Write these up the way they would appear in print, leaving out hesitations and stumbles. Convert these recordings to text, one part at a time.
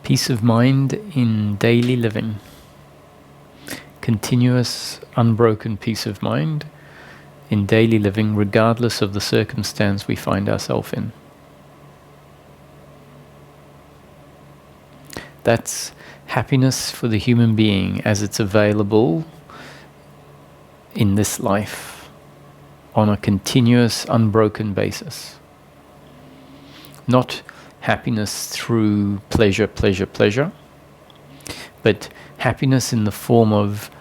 Peace of mind in daily living. Continuous, unbroken peace of mind in daily living, regardless of the circumstance we find ourselves in. That's happiness for the human being as it's available in this life on a continuous, unbroken basis. Not happiness through pleasure, pleasure, pleasure, but happiness in the form of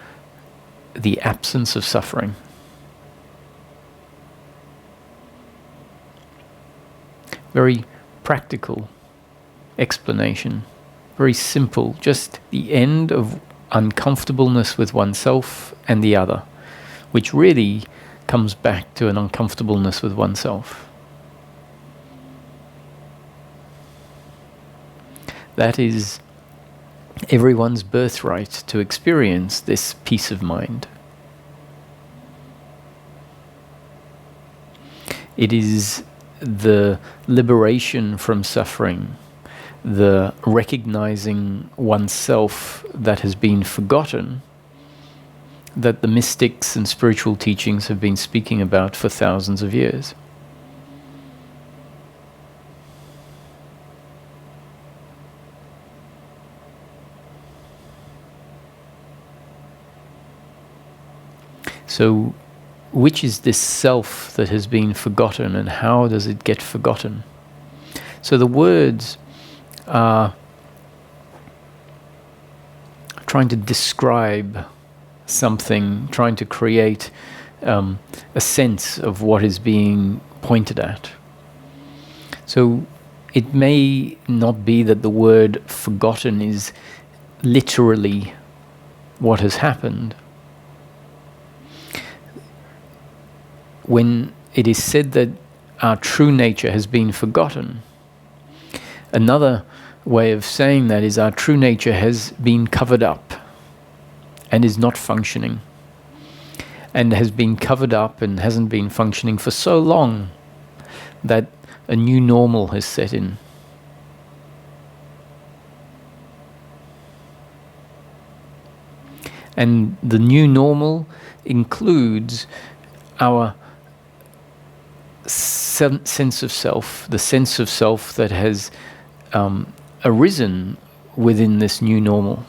the absence of suffering. Very practical explanation, very simple, just the end of uncomfortableness with oneself and the other, which really comes back to an uncomfortableness with oneself. That is everyone's birthright to experience this peace of mind. It is the liberation from suffering, the recognizing oneself that has been forgotten, that the mystics and spiritual teachings have been speaking about for thousands of years. So, which is this self that has been forgotten, and how does it get forgotten? So the words are trying to describe something, trying to create a sense of what is being pointed at. So it may not be that the word forgotten is literally what has happened. When it is said that our true nature has been forgotten, another way of saying that is our true nature has been covered up and is not functioning, and has been covered up and hasn't been functioning for so long that a new normal has set in. And the new normal includes our sense of self, the sense of self that has arisen within this new normal.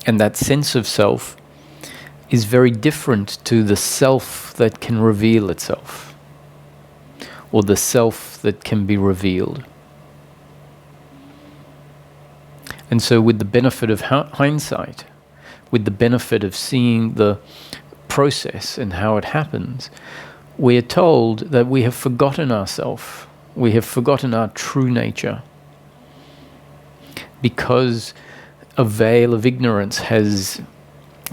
And that sense of self is very different to the self that can reveal itself, or the self that can be revealed. And so with the benefit of hindsight, with the benefit of seeing the process and how it happens, we are told that we have forgotten ourselves, we have forgotten our true nature, because a veil of ignorance has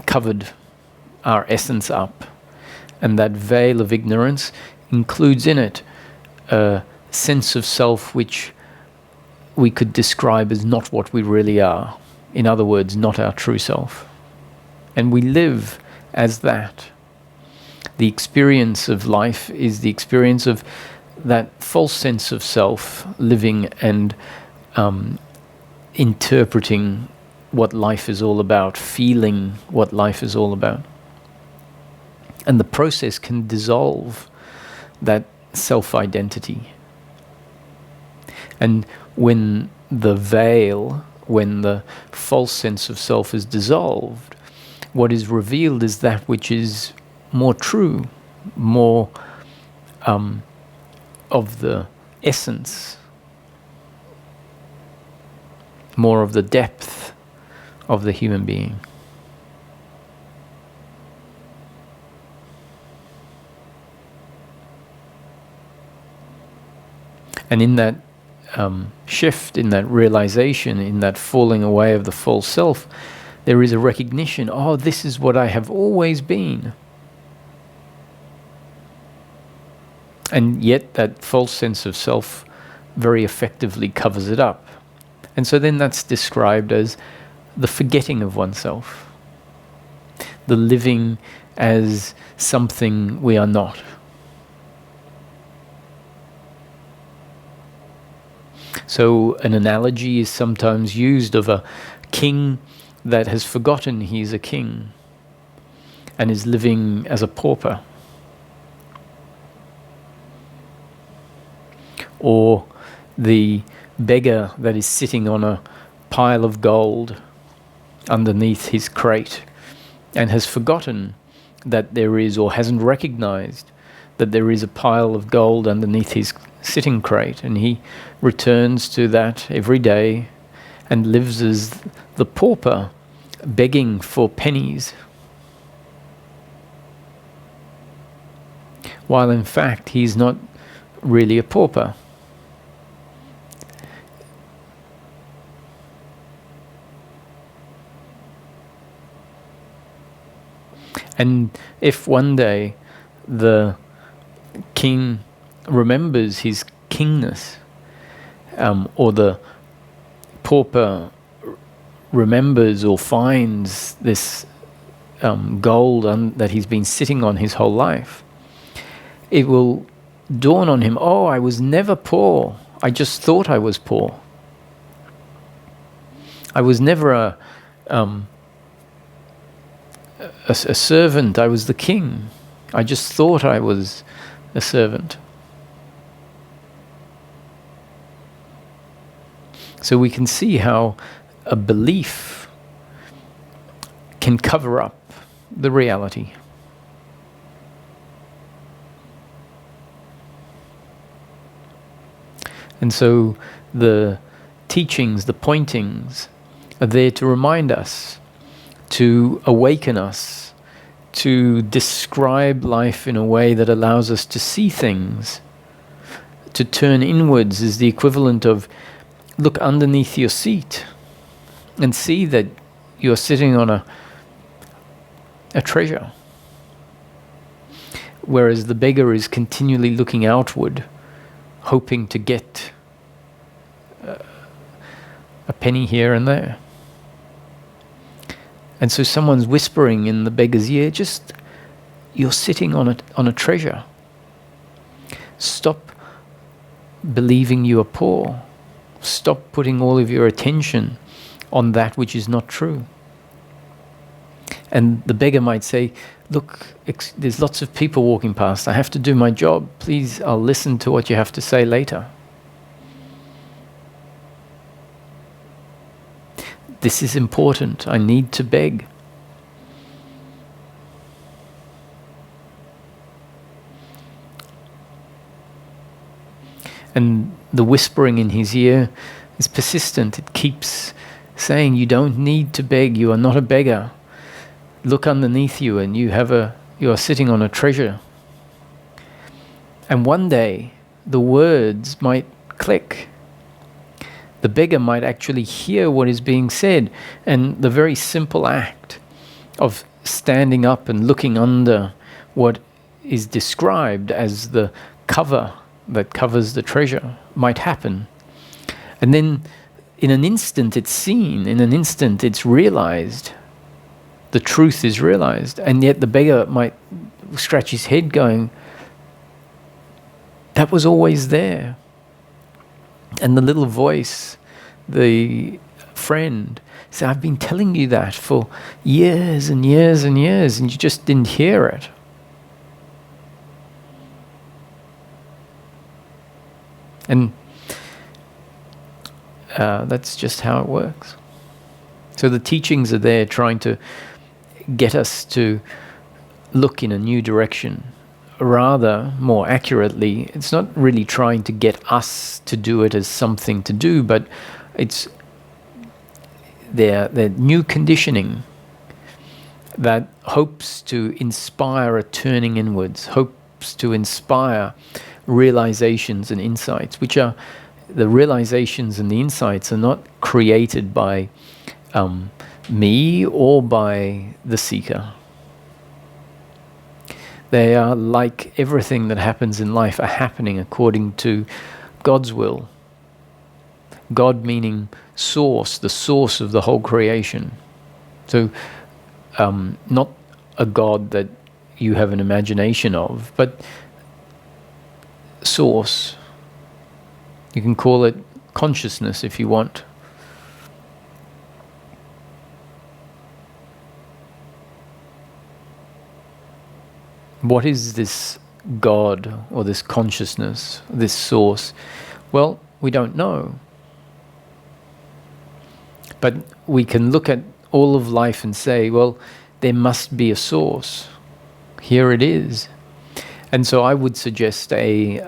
covered our essence up, and that veil of ignorance includes in it a sense of self which we could describe as not what we really are. In other words, not our true self. And we live as that. The experience of life is the experience of that false sense of self living and interpreting what life is all about, feeling what life is all about. And the process can dissolve that self-identity. And when the veil, when the false sense of self is dissolved, what is revealed is that which is more true, more of the essence, more of the depth of the human being. And in that shift, in that realization, in that falling away of the false self, there is a recognition, oh, this is what I have always been. And yet that false sense of self very effectively covers it up. And so then that's described as the forgetting of oneself, the living as something we are not. So an analogy is sometimes used of a king that has forgotten he's a king and is living as a pauper. Or the beggar that is sitting on a pile of gold underneath his crate and has forgotten that there is, or hasn't recognized that there is a pile of gold underneath his sitting crate, and he returns to that every day and lives as the pauper, begging for pennies, while in fact he's not really a pauper. And if one day the king remembers his kingness, or the pauper remembers or finds this gold that he's been sitting on his whole life, it will dawn on him, oh, I was never poor. I just thought I was poor. I was never a servant. I was the king. I just thought I was a servant. So we can see how a belief can cover up the reality. And so the teachings, the pointings, are there to remind us, to awaken us, to describe life in a way that allows us to see things. To turn inwards is the equivalent of look underneath your seat and see that you're sitting on a treasure. Whereas the beggar is continually looking outward, hoping to get a penny here and there. And so someone's whispering in the beggar's ear, just, you're sitting on a treasure. Stop believing you are poor. Stop putting all of your attention on that which is not true. And the beggar might say, look, there's lots of people walking past. I have to do my job. Please, I'll listen to what you have to say later. This is important. I need to beg. And the whispering in his ear is persistent. It keeps saying, you don't need to beg. You are not a beggar. Look underneath you and you are sitting on a treasure. And one day the words might click. The beggar might actually hear what is being said, and the very simple act of standing up and looking under what is described as the cover that covers the treasure might happen. And then in an instant it's seen, in an instant it's realized. The truth is realized, and yet the beggar might scratch his head going, that was always there. And the little voice, the friend, said, I've been telling you that for years and years and years, and you just didn't hear it. And that's just how it works. So the teachings are there trying to get us to look in a new direction. Rather, more accurately, it's not really trying to get us to do it as something to do, but it's their new conditioning that hopes to inspire a turning inwards, hopes to inspire realizations and insights, which are the realizations and the insights are not created by me or by the seeker. They are like everything that happens in life, are happening according to God's will. God meaning source, the source of the whole creation. So not a God that you have an imagination of, but source. You can call it consciousness, if you want. What is this God or this consciousness, this source? Well, we don't know. But we can look at all of life and say, well, there must be a source. Here it is. And so I would suggest a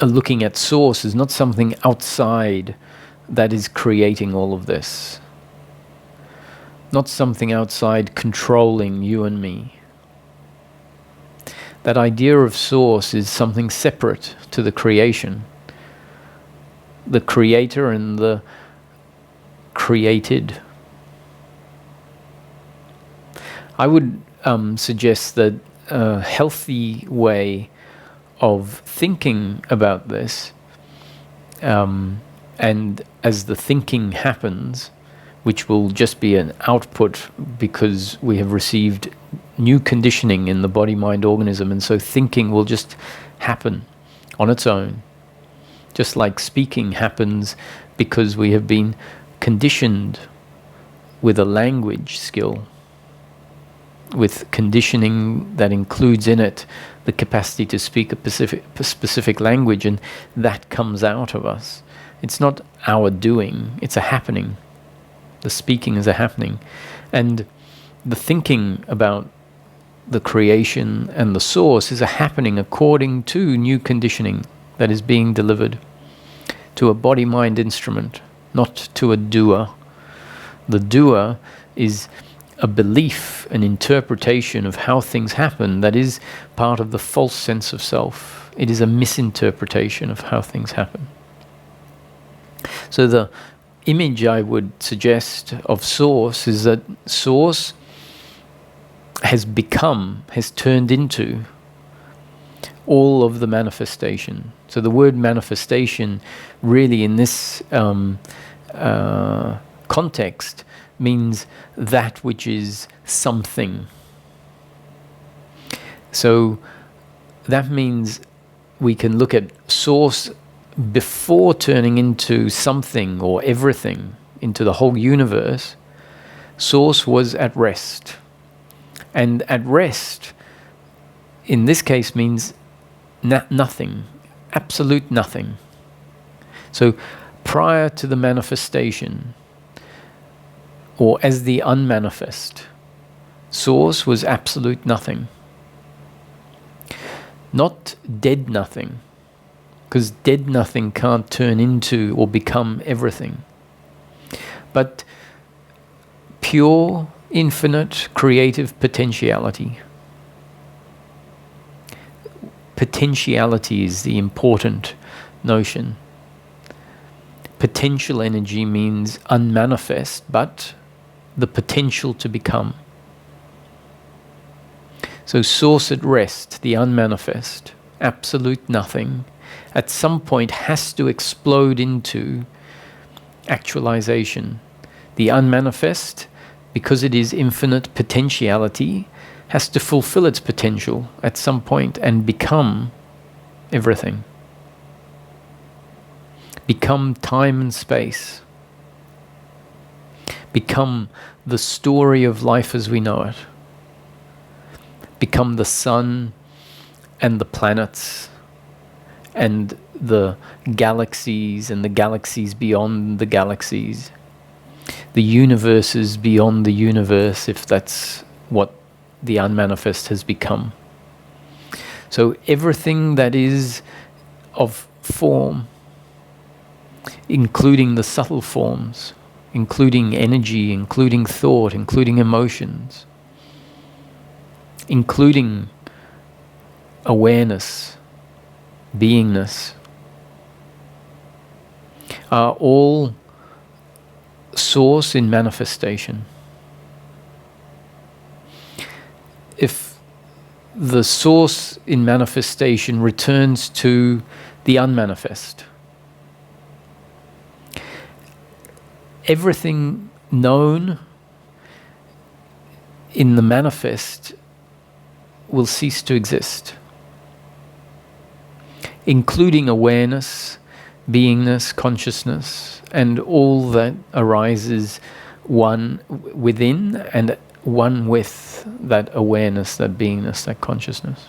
looking at source is not something outside that is creating all of this. Not something outside controlling you and me. That idea of source is something separate to the creation. The creator and the created. I would suggest that a healthy way of thinking about this, and as the thinking happens, which will just be an output because we have received new conditioning in the body-mind organism, and so thinking will just happen on its own. Just like speaking happens because we have been conditioned with a language skill, with conditioning that includes in it the capacity to speak a specific language, and that comes out of us. It's not our doing, it's a happening. The speaking is a happening. And the thinking about the creation and the source is a happening according to new conditioning that is being delivered to a body-mind instrument, not to a doer. The doer is a belief, an interpretation of how things happen that is part of the false sense of self. It is a misinterpretation of how things happen. So the image I would suggest of source is that source has turned into all of the manifestation. So the word manifestation really in this context means that which is something. So that means we can look at source before turning into something or everything, into the whole universe. Source was at rest. And at rest, in this case, means nothing, absolute nothing. So prior to the manifestation, or as the unmanifest, source was absolute nothing. Not dead nothing, because dead nothing can't turn into or become everything. But pure, infinite, creative potentiality. Potentiality is the important notion. Potential energy means unmanifest, but the potential to become. So source at rest, the unmanifest, absolute nothing, at some point has to explode into actualization. The unmanifest, because it is infinite potentiality, has to fulfill its potential at some point and become everything. Become time and space. Become the story of life as we know it. Become the sun and the planets and the galaxies and the galaxies beyond the galaxies. The universes beyond the universe, if that's what the unmanifest has become. So everything that is of form, including the subtle forms, including energy, including thought, including emotions, including awareness, beingness, are all source in manifestation. If the source in manifestation returns to the unmanifest, everything known in the manifest will cease to exist. including awareness, beingness, consciousness, and all that arises one within and one with that awareness, that beingness, that consciousness.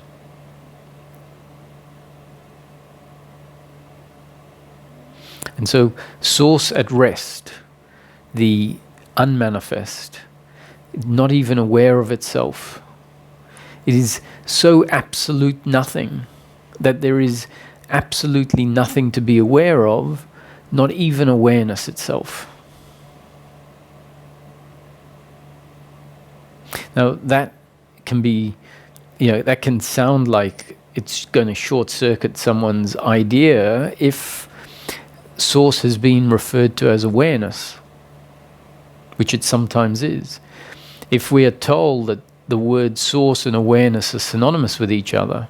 And so, source at rest, the unmanifest, not even aware of itself. It is so absolute nothing that there is absolutely nothing to be aware of, not even awareness itself. Now that can be, that can sound like it's going to short circuit someone's idea if source has been referred to as awareness, which it sometimes is. If we are told that the word source and awareness are synonymous with each other,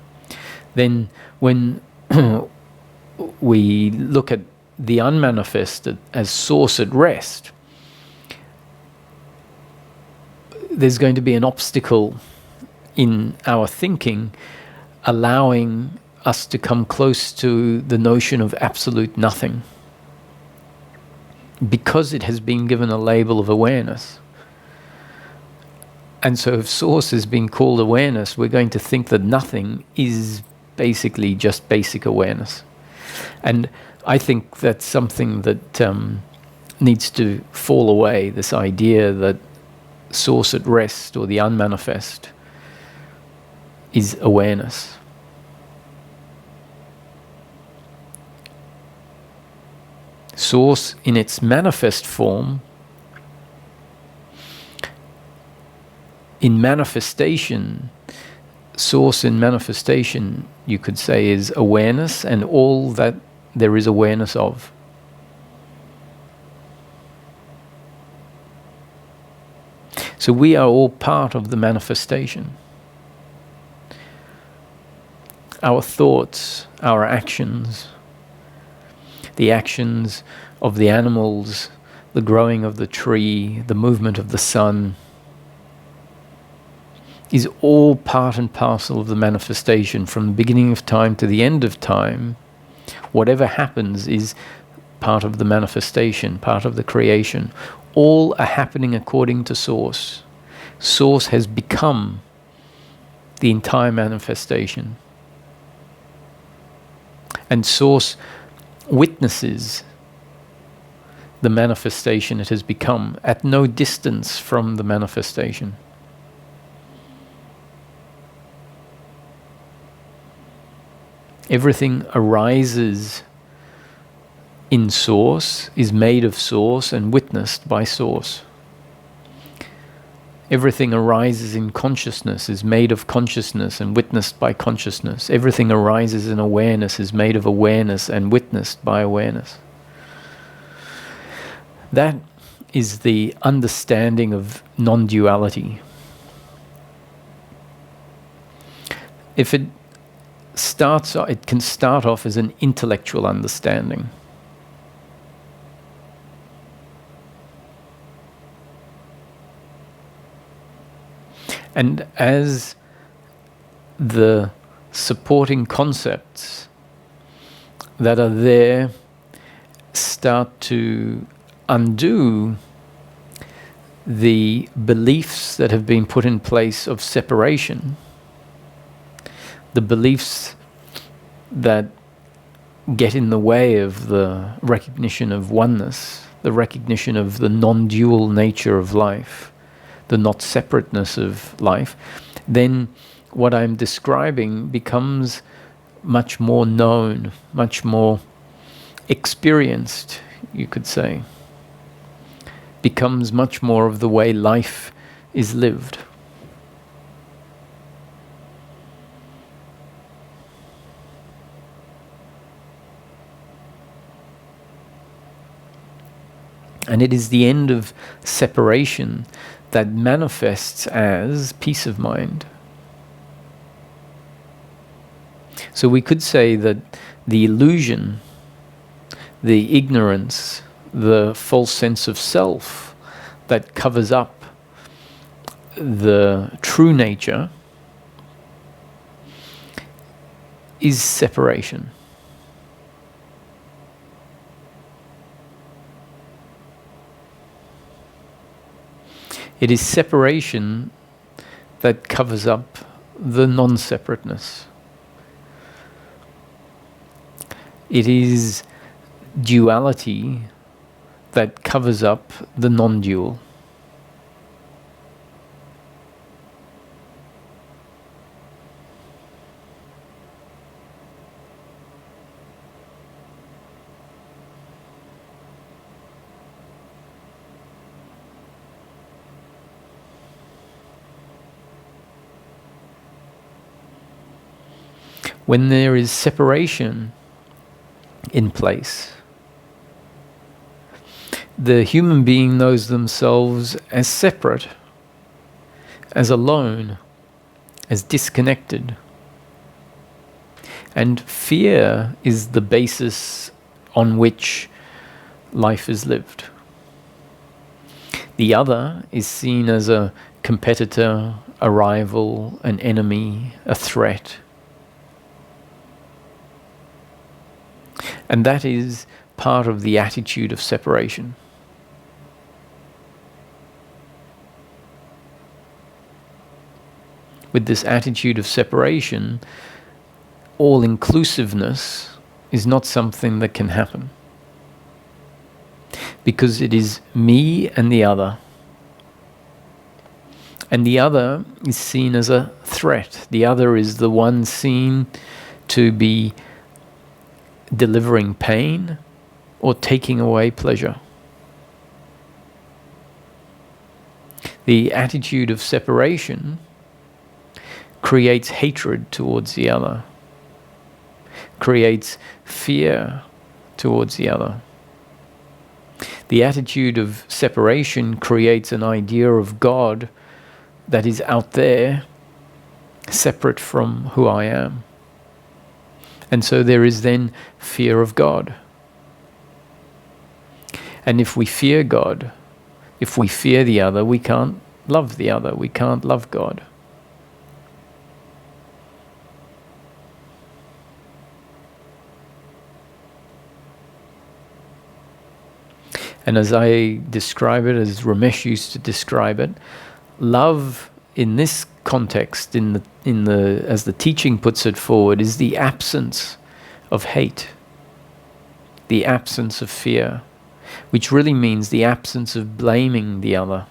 then when we look at the unmanifested as source at rest, there's going to be an obstacle in our thinking allowing us to come close to the notion of absolute nothing, because it has been given a label of awareness. And so if source is being called awareness, we're going to think that nothing is basically just basic awareness. And I think that's something that needs to fall away, this idea that source at rest or the unmanifest is awareness. Source in its manifest form, in manifestation, source in manifestation, you could say, is awareness and all that there is awareness of. So we are all part of the manifestation. Our thoughts, our actions, the actions of the animals, the growing of the tree, the movement of the sun, is all part and parcel of the manifestation. From the beginning of time to the end of time, whatever happens is part of the manifestation, part of the creation. All are happening according to source. Source has become the entire manifestation. And source witnesses the manifestation it has become at no distance from the manifestation. Everything arises in source, is made of source and witnessed by source. Everything arises in consciousness, is made of consciousness and witnessed by consciousness. Everything arises in awareness, is made of awareness and witnessed by awareness. That is the understanding of non-duality. If it can start off as an intellectual understanding. And as the supporting concepts that are there start to undo the beliefs that have been put in place of separation, the beliefs that get in the way of the recognition of oneness, the recognition of the non-dual nature of life, the not separateness of life, then what I'm describing becomes much more known, much more experienced, you could say. Becomes much more of the way life is lived. And it is the end of separation that manifests as peace of mind. So we could say that the illusion, the ignorance, the false sense of self that covers up the true nature is separation. It is separation that covers up the non-separateness. It is duality that covers up the non-dual. When there is separation in place, the human being knows themselves as separate, as alone, as disconnected. And fear is the basis on which life is lived. The other is seen as a competitor, a rival, an enemy, a threat. And that is part of the attitude of separation. With this attitude of separation, all-inclusiveness is not something that can happen. Because it is me and the other. And the other is seen as a threat. The other is the one seen to be delivering pain or taking away pleasure. The attitude of separation creates hatred towards the other, creates fear towards the other. The attitude of separation creates an idea of God that is out there, separate from who I am. And so there is then fear of God. And if we fear God, if we fear the other, we can't love the other, we can't love God. And as I describe it, as Ramesh used to describe it, love in this context, as the teaching puts it forward, is the absence of hate, the absence of fear, which really means the absence of blaming the other.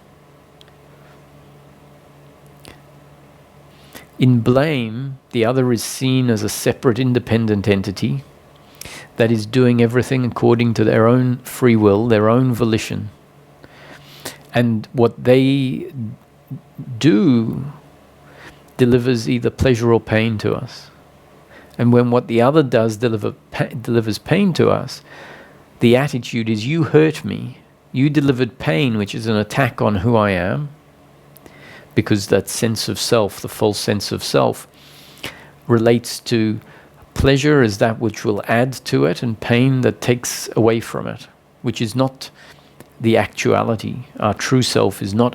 In blame, the other is seen as a separate, independent entity that is doing everything according to their own free will, their own volition. And what they do delivers either pleasure or pain to us. And when what the other does delivers pain to us, the attitude is, you hurt me, you delivered pain, which is an attack on who I am, because that sense of self, the false sense of self, relates to pleasure as that which will add to it, and pain that takes away from it, which is not the actuality. Our true self is not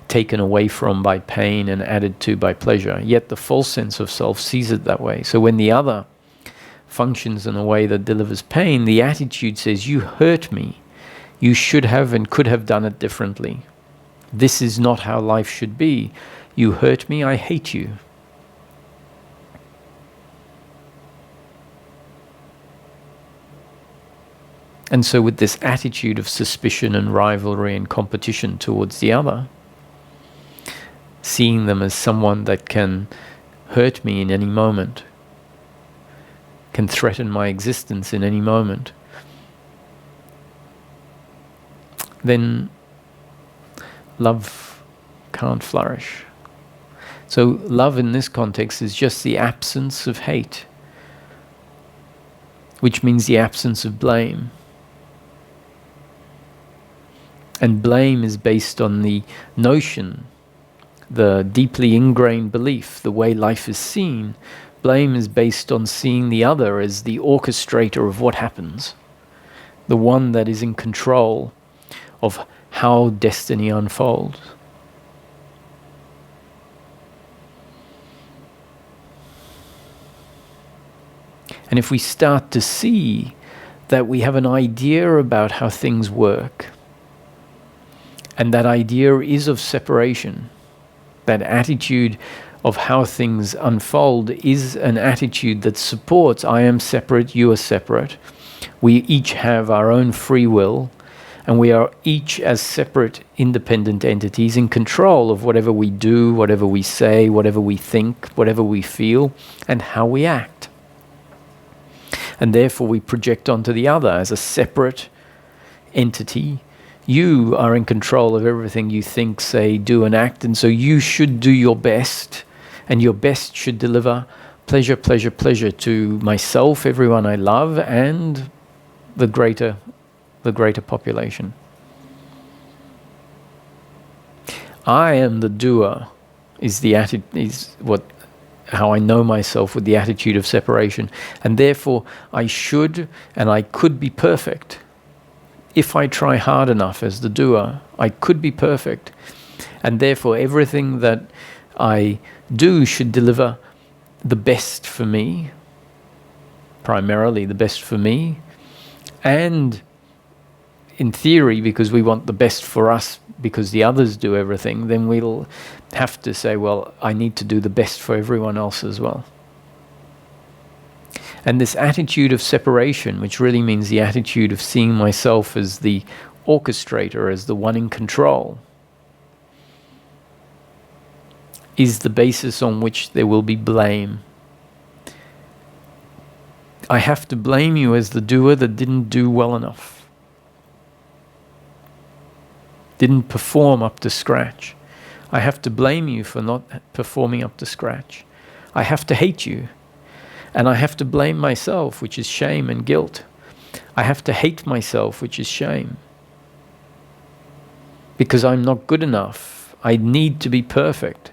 taken away from by pain and added to by pleasure. Yet the false sense of self sees it that way. So when the other functions in a way that delivers pain, the attitude says, you hurt me. You should have and could have done it differently. This is not how life should be. You hurt me, I hate you. And so with this attitude of suspicion and rivalry and competition towards the other, seeing them as someone that can hurt me in any moment, can threaten my existence in any moment, then love can't flourish. So love in this context is just the absence of hate, which means the absence of blame. And blame is based on the notion, the deeply ingrained belief, the way life is seen. Blame is based on seeing the other as the orchestrator of what happens, the one that is in control of how destiny unfolds. And if we start to see that we have an idea about how things work, And that idea is of separation. That attitude of how things unfold is an attitude that supports I am separate, you are separate. We each have our own free will, and we are each as separate, independent entities in control of whatever we do, whatever we say, whatever we think, whatever we feel, and how we act. And therefore we project onto the other as a separate entity. You are in control of everything you think, say, do, and act, and so you should do your best, and your best should deliver pleasure, pleasure, pleasure to myself, everyone I love, and the greater population. I am the doer how I know myself with the attitude of separation, and therefore I should and I could be perfect. If I try hard enough as the doer, I could be perfect, and therefore everything that I do should deliver the best for me, primarily the best for me, and in theory, because we want the best for us because the others do everything, then we'll have to say, well, I need to do the best for everyone else as well. And this attitude of separation, which really means the attitude of seeing myself as the orchestrator, as the one in control, is the basis on which there will be blame. I have to blame you as the doer that didn't do well enough, didn't perform up to scratch. I have to blame you for not performing up to scratch. I have to hate you. And I have to blame myself, which is shame and guilt. I have to hate myself, which is shame. Because I'm not good enough. I need to be perfect.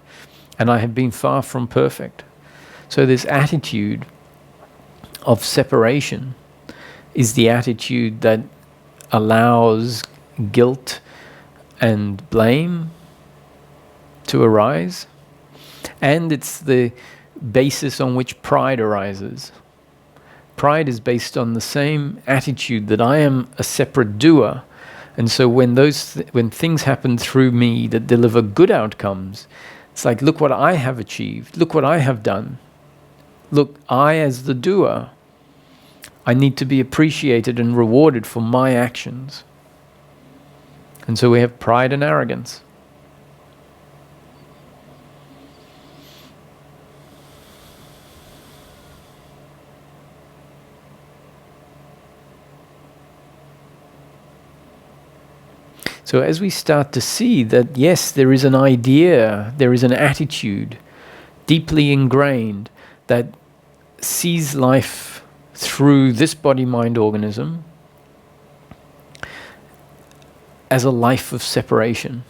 And I have been far from perfect. So this attitude of separation is the attitude that allows guilt and blame to arise, and it's the basis on which pride arises. Pride is based on the same attitude that I am a separate doer, and so when things happen through me that deliver good outcomes, it's like, look what I have achieved, look what I have done. Look, I as the doer, I need to be appreciated and rewarded for my actions. And so we have pride and arrogance. So as we start to see that, yes, there is an idea, there is an attitude deeply ingrained that sees life through this body-mind organism as a life of separation.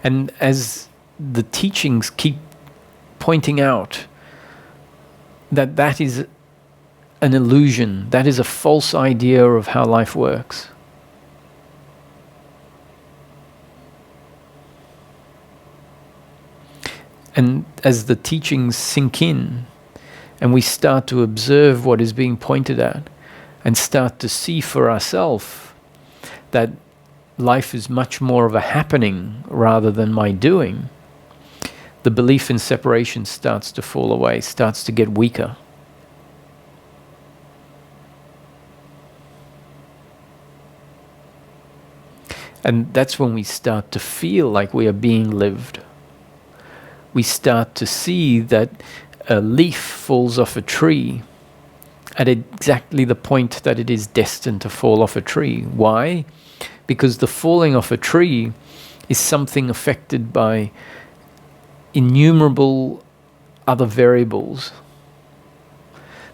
And as the teachings keep pointing out that that is an illusion, that is a false idea of how life works. And as the teachings sink in and we start to observe what is being pointed at and start to see for ourselves that life is much more of a happening rather than my doing, the belief in separation starts to fall away, starts to get weaker. And that's when we start to feel like we are being lived. We start to see that a leaf falls off a tree at exactly the point that it is destined to fall off a tree. Why? Because the falling off a tree is something affected by innumerable other variables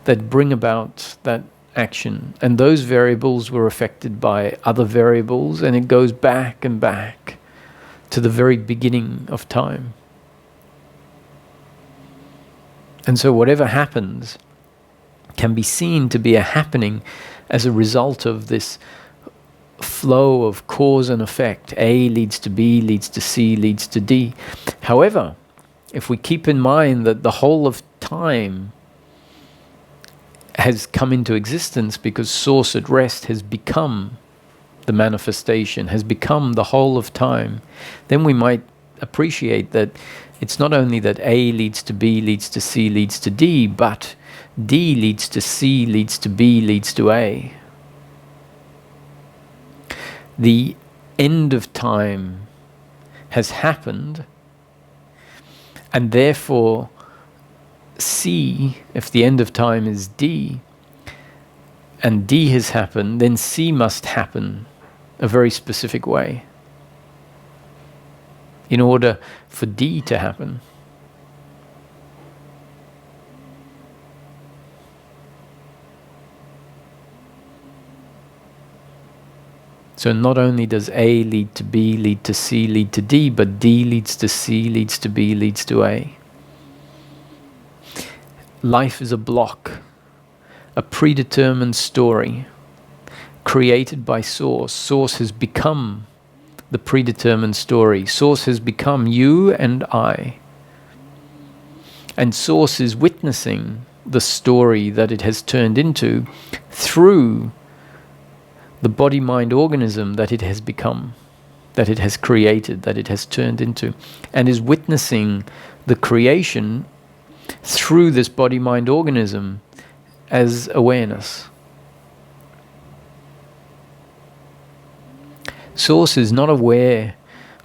that bring about that action. And those variables were affected by other variables, and it goes back and back to the very beginning of time. And so whatever happens can be seen to be a happening as a result of this flow of cause and effect. A leads to B, leads to C, leads to D. However, if we keep in mind that the whole of time has come into existence because source at rest has become the manifestation, has become the whole of time, then we might appreciate that it's not only that A leads to B, leads to C, leads to D, but D leads to C, leads to B, leads to A. The end of time has happened, and therefore C, if the end of time is D, and D has happened, then C must happen a very specific way in order for D to happen. So not only does A lead to B, lead to C, lead to D, but D leads to C, leads to B, leads to A. Life is a block, a predetermined story created by Source. Source has become the predetermined story. Source has become you and I. And Source is witnessing the story that it has turned into through the body-mind organism that it has become, that it has created, that it has turned into, and is witnessing the creation through this body-mind organism as awareness. Source is not aware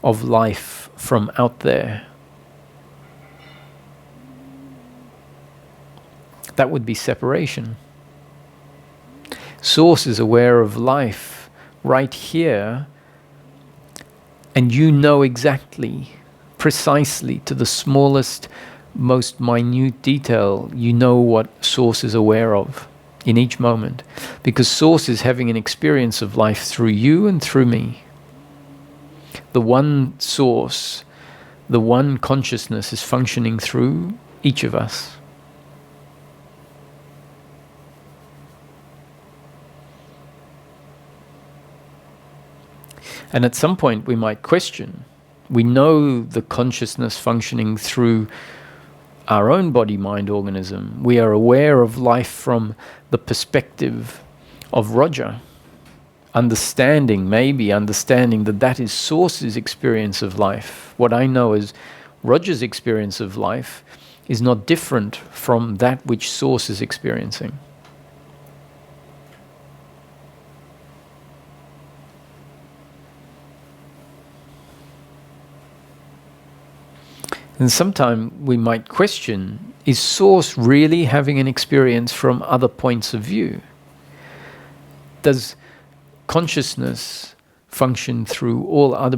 of life from out there. That would be separation. Source is aware of life right here, and you know exactly, precisely, to the smallest, most minute detail, you know what Source is aware of in each moment, because Source is having an experience of life through you and through me. The one Source, the one consciousness is functioning through each of us. And at some point we might question. We know the consciousness functioning through our own body-mind organism. We are aware of life from the perspective of Roger. Maybe understanding that that is Source's experience of life. What I know as Roger's experience of life is not different from that which Source is experiencing. And sometimes we might question, is Source really having an experience from other points of view? Does consciousness function through all other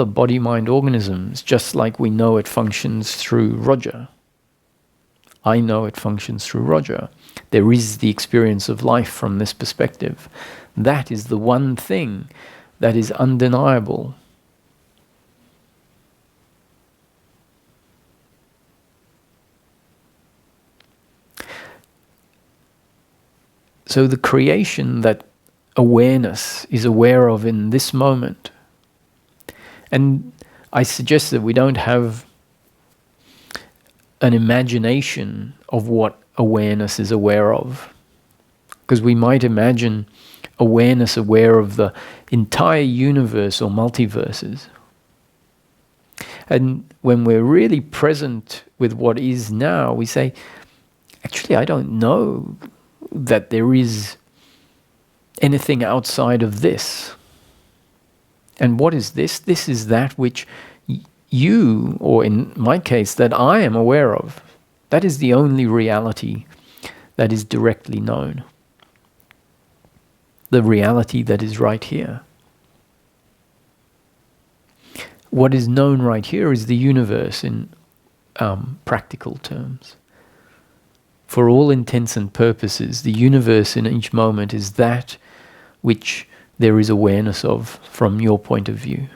body-mind organisms, just like we know it functions through Roger? I know it functions through Roger. There is the experience of life from this perspective. That is the one thing that is undeniable. So the creation that awareness is aware of in this moment, and I suggest that we don't have an imagination of what awareness is aware of, because we might imagine awareness aware of the entire universe or multiverses. And when we're really present with what is now, we say, actually, I don't know that there is anything outside of this. And what is this? This is that which you, or in my case, that I am aware of. That is the only reality that is directly known. The reality that is right here. What is known right here is the universe in practical terms. For all intents and purposes, the universe in each moment is that which there is awareness of from your point of view.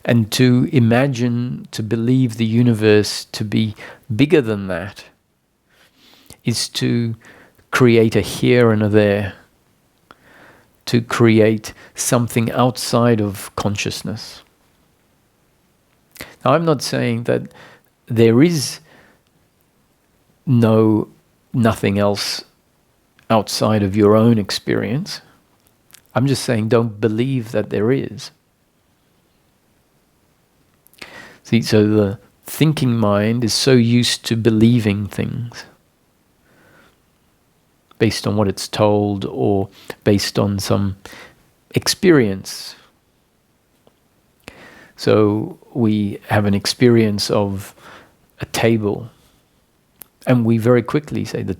And to imagine, to believe the universe to be bigger than that is to create a here and a there, to create something outside of consciousness. Now, I'm not saying that there is nothing else outside of your own experience. I'm just saying don't believe that there is. See, so the thinking mind is so used to believing things based on what it's told or based on some experience. So we have an experience of a table, and we very quickly say that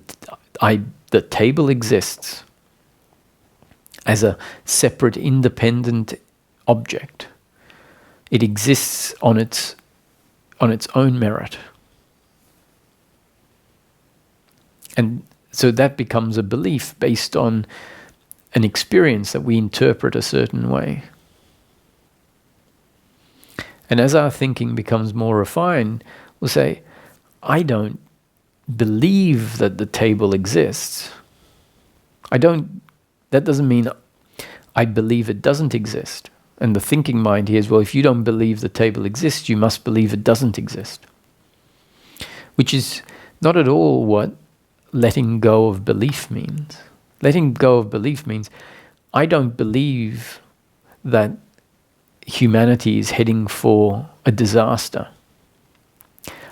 the table exists as a separate, independent object. It exists on its own merit. And so that becomes a belief based on an experience that we interpret a certain way. And as our thinking becomes more refined, we'll say, I don't believe that the table exists. That doesn't mean I believe it doesn't exist. And the thinking mind here is, well, if you don't believe the table exists, you must believe it doesn't exist. Which is not at all what letting go of belief means. Letting go of belief means I don't believe that humanity is heading for a disaster.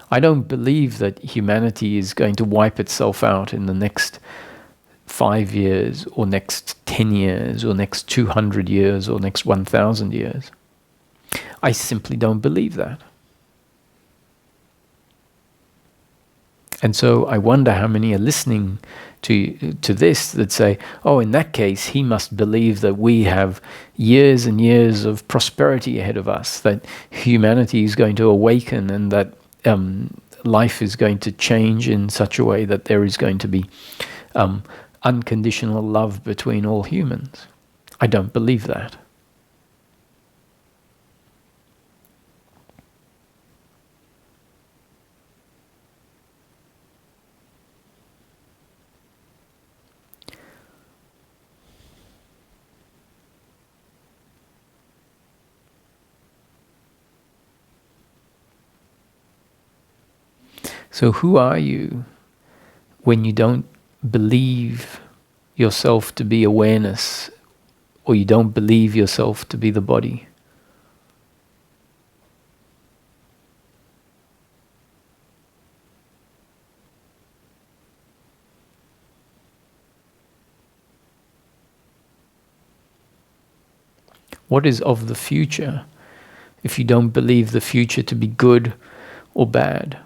I don't believe that humanity is going to wipe itself out in the next 5 years or next 10 years or next 200 years or next 1,000 years. I simply don't believe that. And so I wonder how many are listening to this that say, oh, in that case, he must believe that we have years and years of prosperity ahead of us, that humanity is going to awaken and that life is going to change in such a way that there is going to be unconditional love between all humans. I don't believe that. So who are you when you don't believe yourself to be awareness, or you don't believe yourself to be the body? What is of the future if you don't believe the future to be good or bad?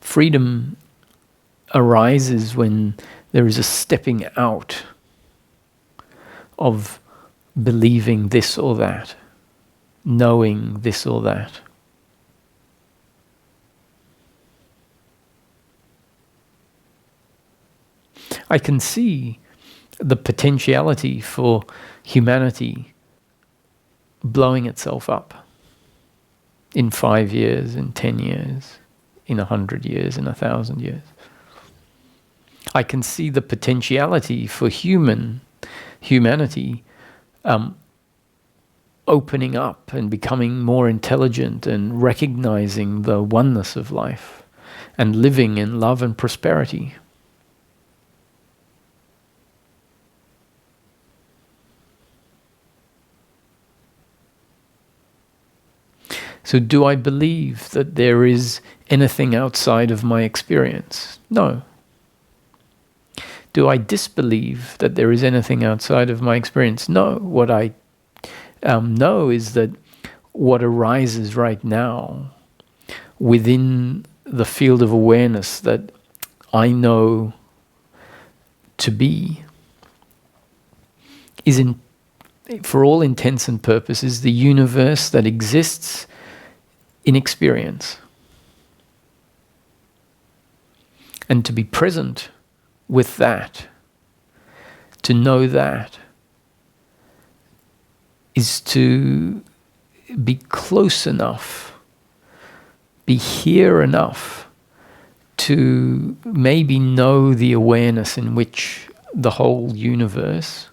Freedom arises when there is a stepping out of believing this or that, knowing this or that. I can see the potentiality for humanity blowing itself up in 5 years, in 10 years, in 100 years, in 1,000 years. I can see the potentiality for humanity opening up and becoming more intelligent and recognizing the oneness of life and living in love and prosperity. So do I believe that there is anything outside of my experience? No. Do I disbelieve that there is anything outside of my experience? No. What I know is that what arises right now within the field of awareness that I know to be is, for all intents and purposes, the universe that exists in experience. And to be present with that, to know that, is to be close enough, be here enough to maybe know the awareness in which the whole universe,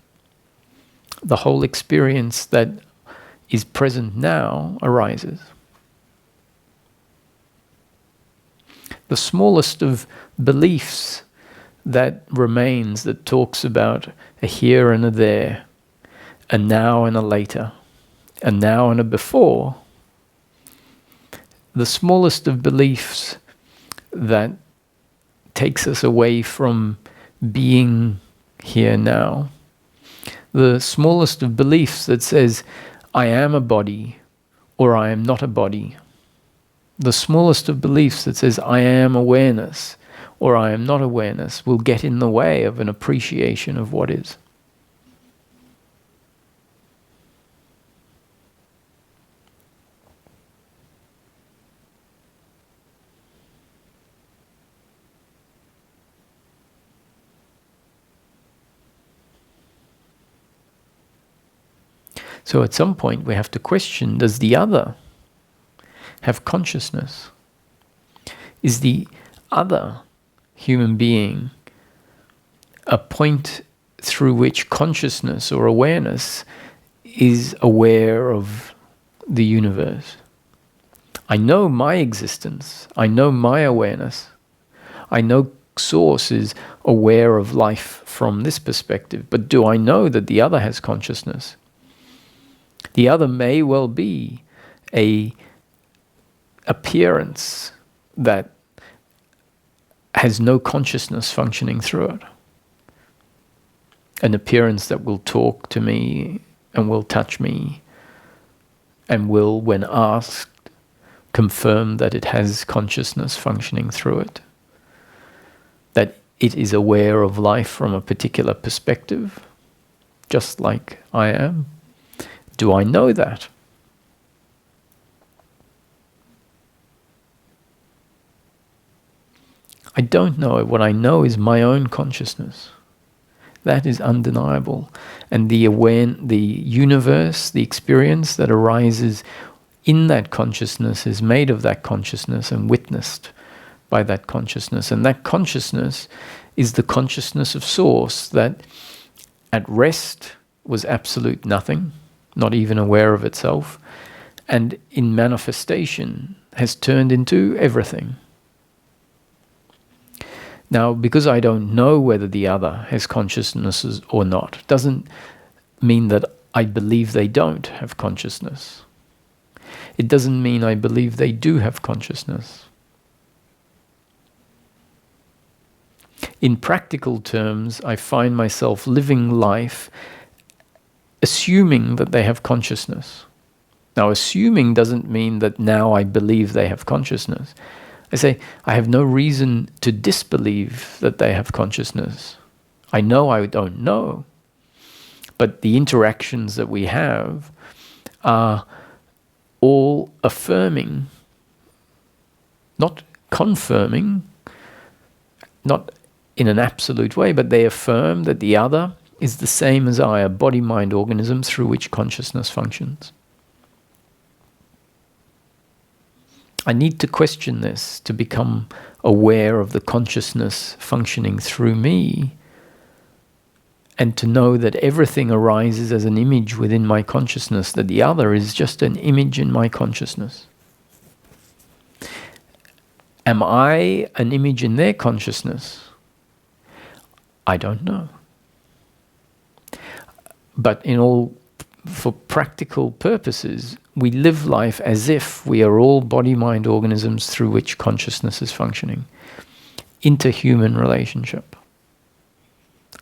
the whole experience that is present now arises. The smallest of beliefs that remains, that talks about a here and a there, a now and a later, a now and a before, the smallest of beliefs that takes us away from being here now, the smallest of beliefs that says, I am a body or I am not a body, the smallest of beliefs that says, I am awareness or I am not awareness, will get in the way of an appreciation of what is. So at some point we have to question, does the other have consciousness? Is the other human being a point through which consciousness or awareness is aware of the universe? I know my existence, I know my awareness, I know Source is aware of life from this perspective, but do I know that the other has consciousness? The other may well be a appearance that has no consciousness functioning through it. An appearance that will talk to me and will touch me and will, when asked, confirm that it has consciousness functioning through it. That it is aware of life from a particular perspective, just like I am. Do I know that? I don't know it. What I know is my own consciousness. That is undeniable. And the universe, the experience that arises in that consciousness is made of that consciousness and witnessed by that consciousness. And that consciousness is the consciousness of Source that at rest was absolute nothing, not even aware of itself, and in manifestation has turned into everything. Now, because I don't know whether the other has consciousness or not, doesn't mean that I believe they don't have consciousness. It doesn't mean I believe they do have consciousness. In practical terms, I find myself living life assuming that they have consciousness. Now, assuming doesn't mean that now I believe they have consciousness. I say, I have no reason to disbelieve that they have consciousness. I know I don't know, but the interactions that we have are all affirming, not confirming, not in an absolute way, but they affirm that the other is the same as I, a body-mind organism through which consciousness functions. I need to question this to become aware of the consciousness functioning through me, and to know that everything arises as an image within my consciousness, that the other is just an image in my consciousness. Am I an image in their consciousness? I don't know. But for practical purposes, we live life as if we are all body-mind organisms through which consciousness is functioning. Interhuman relationship.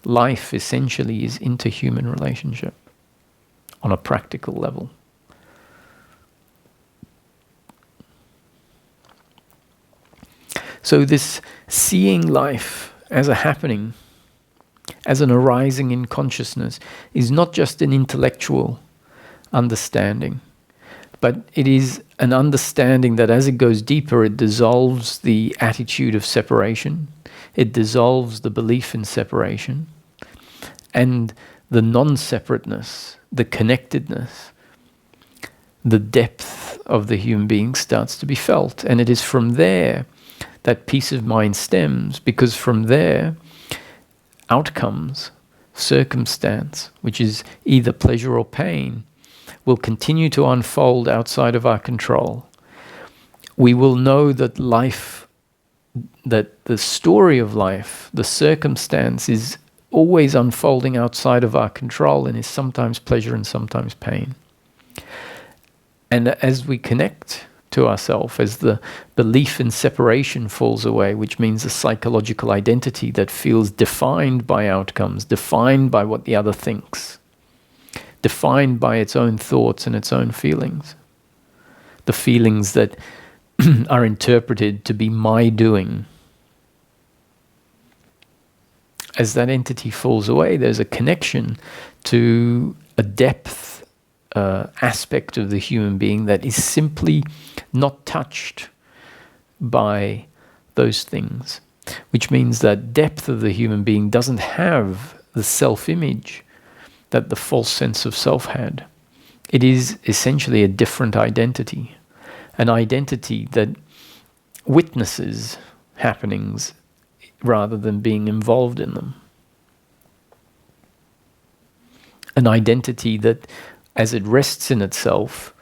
Life essentially is interhuman relationship on a practical level. So this seeing life as a happening, as an arising in consciousness, is not just an intellectual understanding, but it is an understanding that as it goes deeper, it dissolves the attitude of separation, it dissolves the belief in separation, and the non-separateness, the connectedness, the depth of the human being starts to be felt. And it is from there that peace of mind stems, because from there, outcomes, circumstance, which is either pleasure or pain, will continue to unfold outside of our control, we will know that life, that the story of life, the circumstance is always unfolding outside of our control and is sometimes pleasure and sometimes pain. And as we connect to ourselves, as the belief in separation falls away, which means a psychological identity that feels defined by outcomes, defined by what the other thinks, defined by its own thoughts and its own feelings, the feelings that are interpreted to be my doing. As that entity falls away, there's a connection to a depth aspect of the human being that is simply not touched by those things, which means that depth of the human being doesn't have the self-image that the false sense of self had. It is essentially a different identity, an identity that witnesses happenings rather than being involved in them. An identity that, as it rests in itself,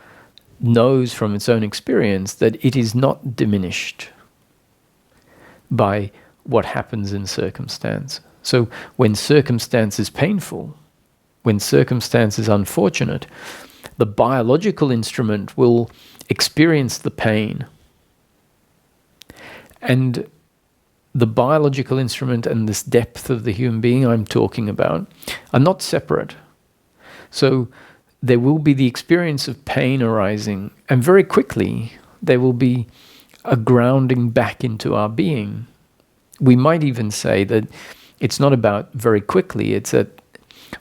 knows from its own experience that it is not diminished by what happens in circumstance. So when circumstance is painful, when circumstance is unfortunate, the biological instrument will experience the pain. And the biological instrument and this depth of the human being I'm talking about are not separate. So there will be the experience of pain arising, and very quickly there will be a grounding back into our being. We might even say that it's not about very quickly, it's that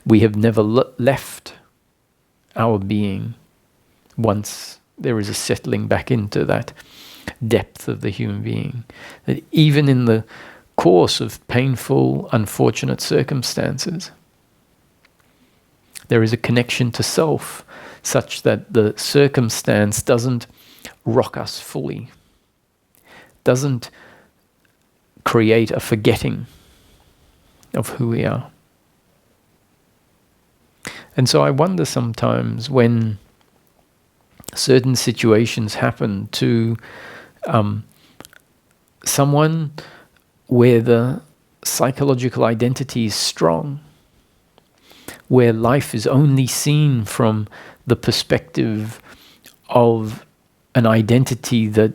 we have never left our being once there is a settling back into that depth of the human being. That even in the course of painful, unfortunate circumstances, there is a connection to self such that the circumstance doesn't rock us fully, doesn't create a forgetting of who we are. And so I wonder sometimes when certain situations happen to someone where the psychological identity is strong, where life is only seen from the perspective of an identity that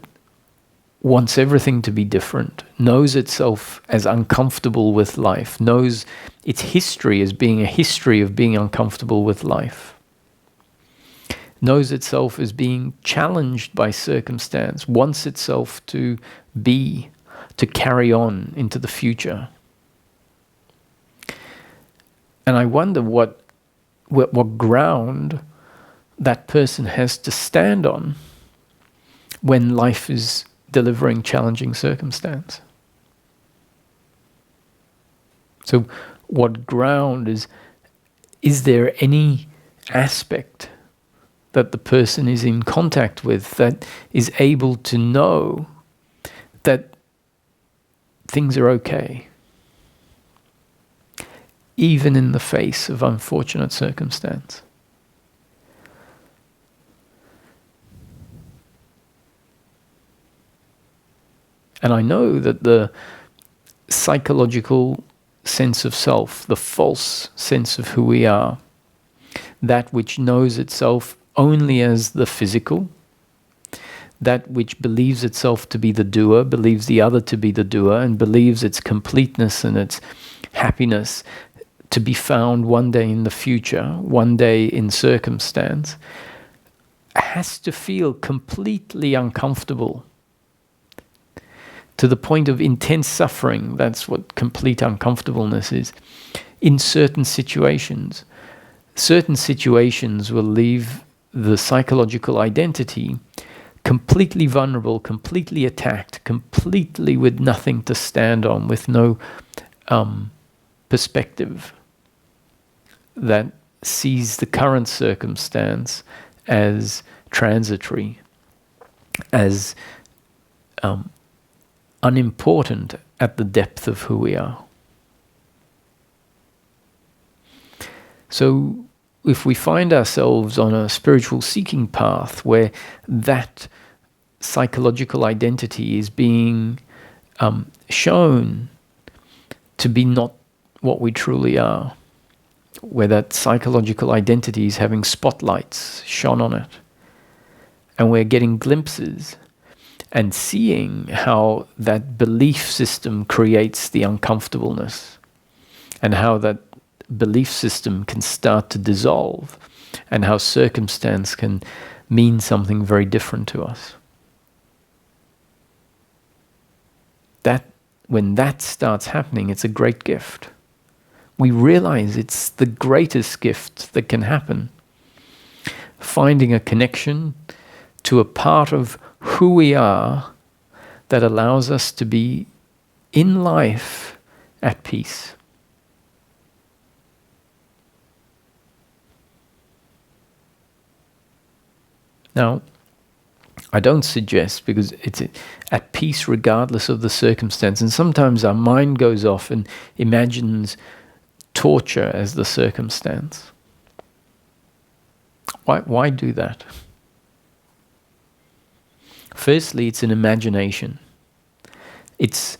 wants everything to be different, knows itself as uncomfortable with life, knows its history as being a history of being uncomfortable with life, knows itself as being challenged by circumstance, wants itself to be, to carry on into the future. And I wonder what ground that person has to stand on when life is delivering challenging circumstance. So what ground is there any aspect that the person is in contact with that is able to know that things are okay, even in the face of unfortunate circumstance? And I know that the psychological sense of self, the false sense of who we are, that which knows itself only as the physical, that which believes itself to be the doer, believes the other to be the doer, and believes its completeness and its happiness to be found one day in the future, one day in circumstance, has to feel completely uncomfortable to the point of intense suffering. That's what complete uncomfortableness is. In certain situations will leave the psychological identity completely vulnerable, completely attacked, completely with nothing to stand on, with no perspective that sees the current circumstance as transitory, as unimportant at the depth of who we are. So if we find ourselves on a spiritual seeking path where that psychological identity is being shown to be not what we truly are, where that psychological identity is having spotlights shone on it, and we're getting glimpses and seeing how that belief system creates the uncomfortableness, and how that belief system can start to dissolve, and how circumstance can mean something very different to us. When that starts happening, it's a great gift. We realize it's the greatest gift that can happen. Finding a connection to a part of who we are that allows us to be in life at peace. Now, I don't suggest, because it's at peace regardless of the circumstance, and sometimes our mind goes off and imagines torture as the circumstance. Why do that? Firstly, it's an imagination. The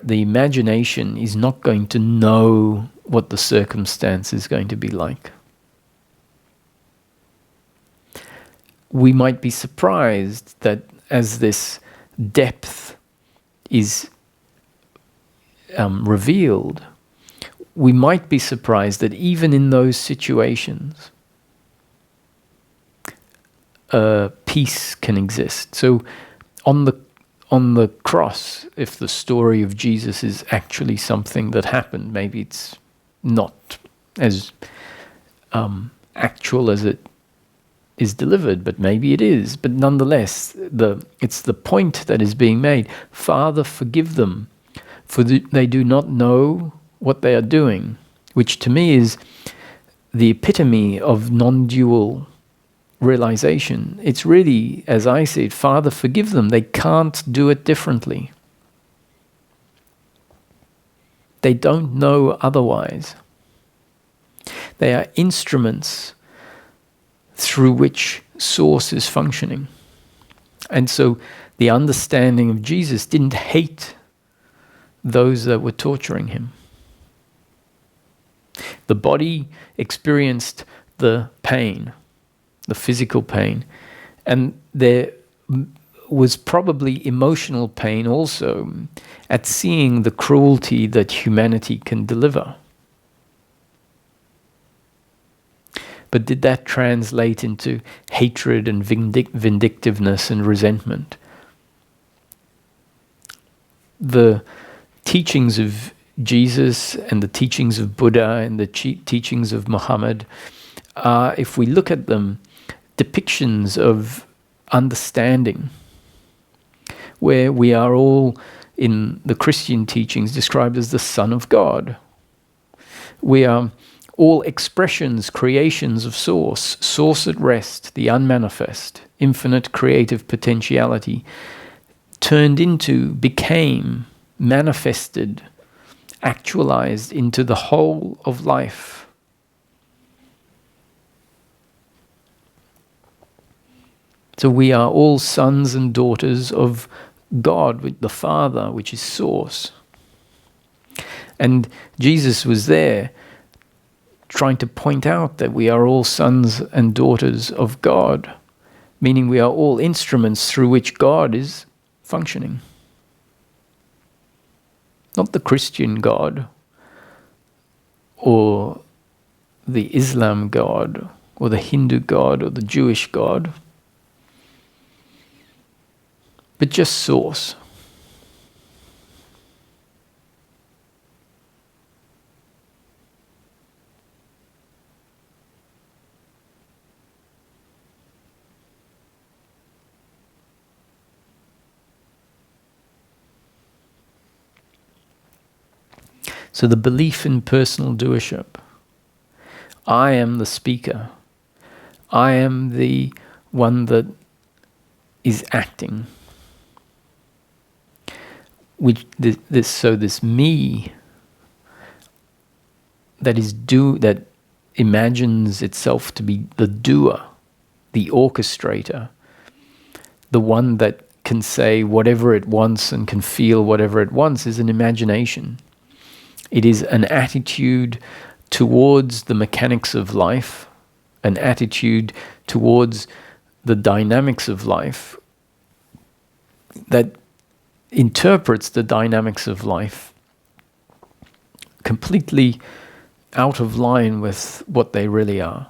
imagination is not going to know what the circumstance is going to be like. We might be surprised that as this depth is revealed, we might be surprised that even in those situations, peace can exist. So on the cross, if the story of Jesus is actually something that happened, maybe it's not as actual as it is delivered, but maybe it is. But nonetheless, it's the point that is being made. Father, forgive them, for they do not know what they are doing, which to me is the epitome of non-dual realization. It's really, as I see it, Father, forgive them. They can't do it differently. They don't know otherwise. They are instruments through which Source is functioning. And so the understanding of Jesus didn't hate those that were torturing him. The body experienced the pain, the physical pain, and there was probably emotional pain also at seeing the cruelty that humanity can deliver. But did that translate into hatred and vindictiveness and resentment? The teachings of Jesus and the teachings of Buddha and the teachings of Muhammad are, if we look at them, depictions of understanding, where we are all, in the Christian teachings, described as the Son of God. We are all expressions, creations of Source, Source at rest, the unmanifest, infinite creative potentiality, turned into, became, manifested, actualized into the whole of life. So we are all sons and daughters of God, the Father, which is Source. And Jesus was there trying to point out that we are all sons and daughters of God, meaning we are all instruments through which God is functioning. Not the Christian God, or the Islam God, or the Hindu God, or the Jewish God, but just Source. So the belief in personal doership. I am the speaker. I am the one that is acting. This me that imagines itself to be the doer, the orchestrator, the one that can say whatever it wants and can feel whatever it wants, is an imagination. It is an attitude towards the mechanics of life, an attitude towards the dynamics of life that interprets the dynamics of life completely out of line with what they really are.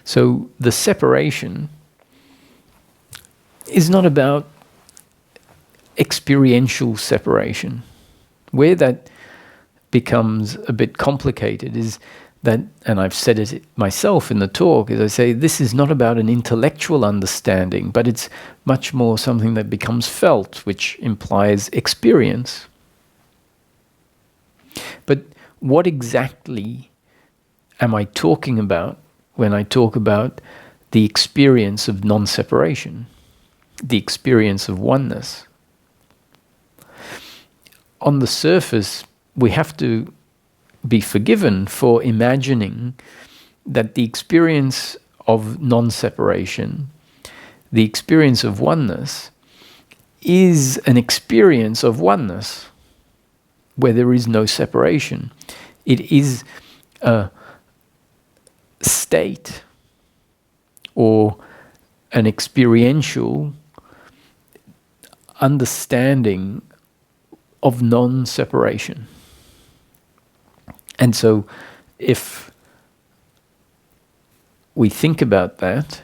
So the separation is not about experiential separation. Where that becomes a bit complicated is that, and I've said it myself in the talk, is I say this is not about an intellectual understanding, but it's much more something that becomes felt, which implies experience. But what exactly am I talking about when I talk about the experience of non-separation, the experience of oneness? On the surface, we have to be forgiven for imagining that the experience of non-separation, the experience of oneness, is an experience of oneness where there is no separation. It is a state or an experiential understanding of non-separation. And so if we think about that,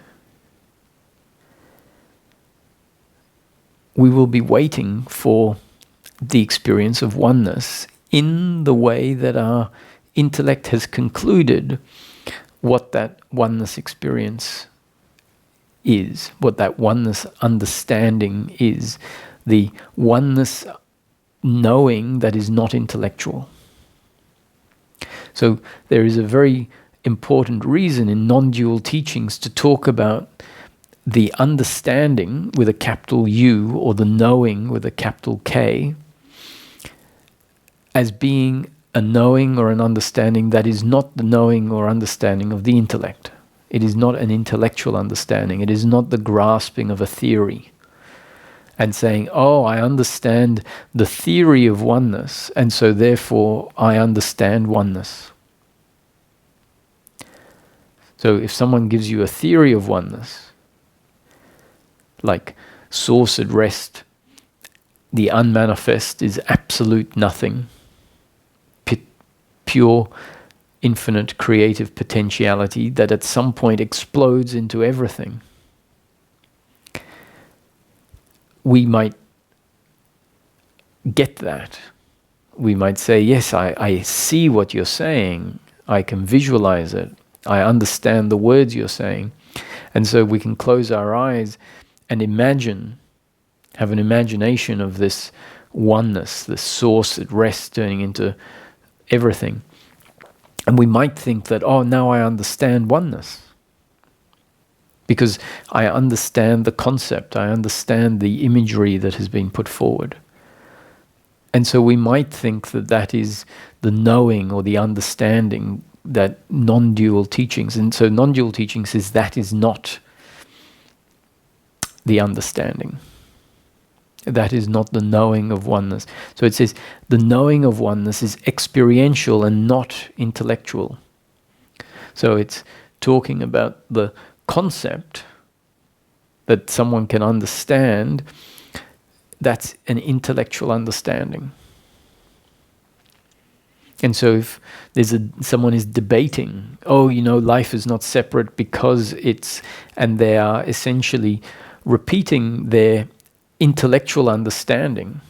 we will be waiting for the experience of oneness in the way that our intellect has concluded what that oneness experience is, what that oneness understanding is, the oneness knowing that is not intellectual. So there is a very important reason in non-dual teachings to talk about the understanding with a capital U or the knowing with a capital K as being a knowing or an understanding that is not the knowing or understanding of the intellect. It is not an intellectual understanding. It is not the grasping of a theory and saying, oh, I understand the theory of oneness, and so therefore I understand oneness. So if someone gives you a theory of oneness, like source at rest, the unmanifest is absolute nothing, pure, infinite creative potentiality that at some point explodes into everything, we might get that. We might say, yes, I see what you're saying. I can visualize it. I understand the words you're saying. And so we can close our eyes and imagine, have an imagination of this oneness, this source at rest turning into everything. And we might think that, oh, now I understand oneness. Because I understand the concept, I understand the imagery that has been put forward. And so we might think that that is the knowing or the understanding that non-dual teachings, and so non-dual teaching says that is not the understanding. That is not the knowing of oneness. So it says the knowing of oneness is experiential and not intellectual. So it's talking about the concept that someone can understand. That's an intellectual understanding. And so if there's someone is debating, oh, life is not separate because it's, and they are essentially repeating their intellectual understanding.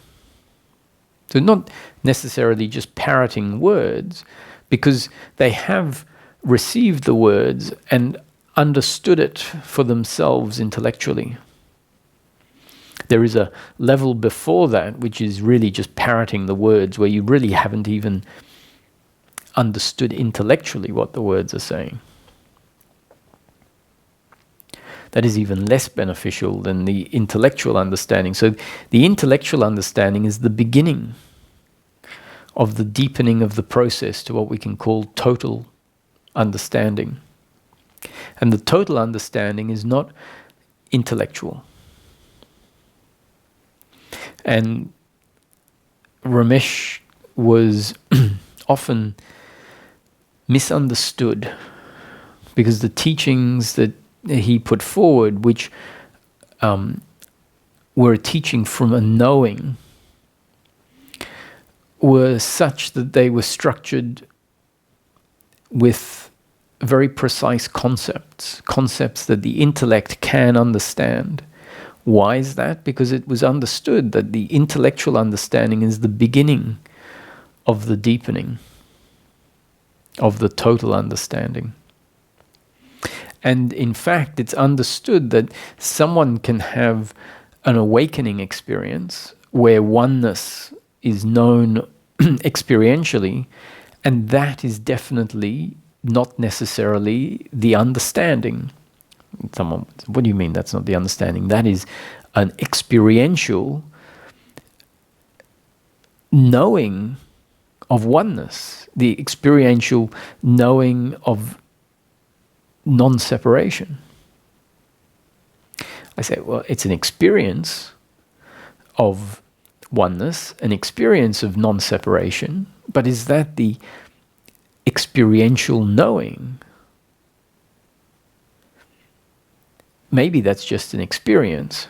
So not necessarily just parroting words, because they have received the words and understood it for themselves intellectually. There is a level before that which is really just parroting the words, where you really haven't even understood intellectually what the words are saying. That is even less beneficial than the intellectual understanding. So the intellectual understanding is the beginning of the deepening of the process to what we can call total understanding. And the total understanding is not intellectual. And Ramesh was often misunderstood because the teachings that he put forward, which were a teaching from a knowing, were such that they were structured with very precise concepts that the intellect can understand. Why is that? Because it was understood that the intellectual understanding is the beginning of the deepening of the total understanding. And in fact, it's understood that someone can have an awakening experience where oneness is known experientially, and that is definitely not necessarily the understanding. Someone, what do you mean that's not the understanding? That is an experiential knowing of oneness, the experiential knowing of non-separation. I say, well, it's an experience of oneness, an experience of non-separation, but is that the experiential knowing? Maybe that's just an experience.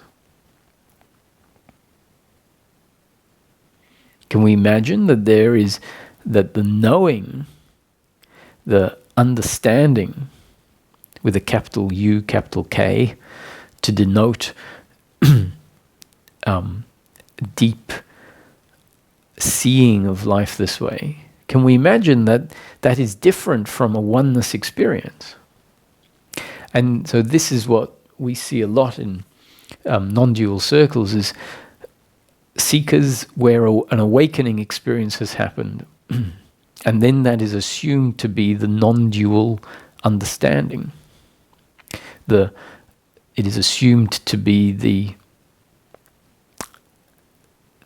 Can we imagine that that the knowing, the understanding, with a capital U, capital K, to denote deep seeing of life this way? Can we imagine that that is different from a oneness experience? And so this is what we see a lot in non-dual circles, is seekers where an awakening experience has happened, and then that is assumed to be the non-dual understanding. It is assumed to be the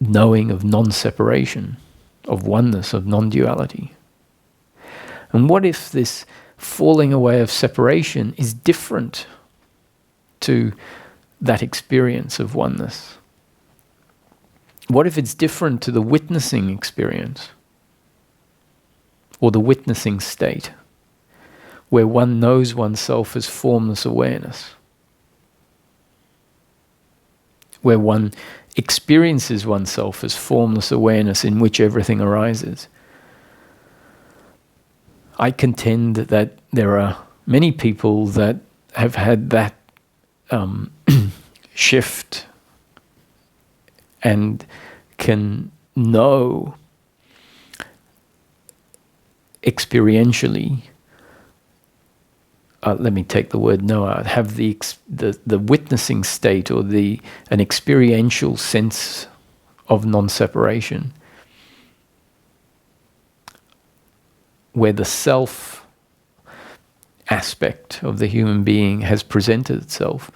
knowing of non-separation, of oneness, of non-duality. And what if this falling away of separation is different to that experience of oneness? What if it's different to the witnessing experience or the witnessing state, where one knows oneself as formless awareness, where one experiences oneself as formless awareness in which everything arises? I contend that there are many people that have had that shift and can know experientially. Let me take the word know out. Have the witnessing state, or an experiential sense of non-separation, where the self aspect of the human being has presented itself,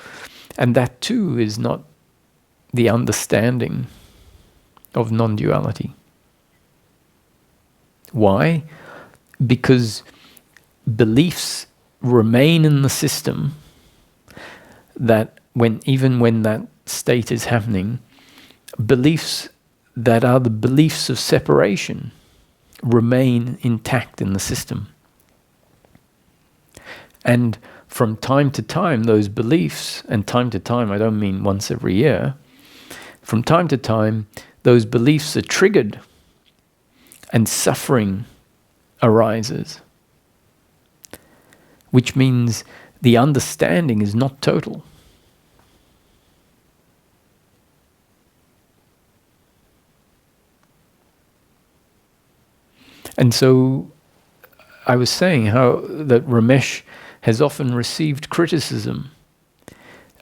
and that too is not the understanding of non-duality. Why? Because beliefs remain in the system that even when that state is happening, beliefs that are the beliefs of separation remain intact in the system. And from time to time, those beliefs, and time to time, I don't mean once every year, from time to time, those beliefs are triggered and suffering arises, which means the understanding is not total. And so I was saying how that Ramesh has often received criticism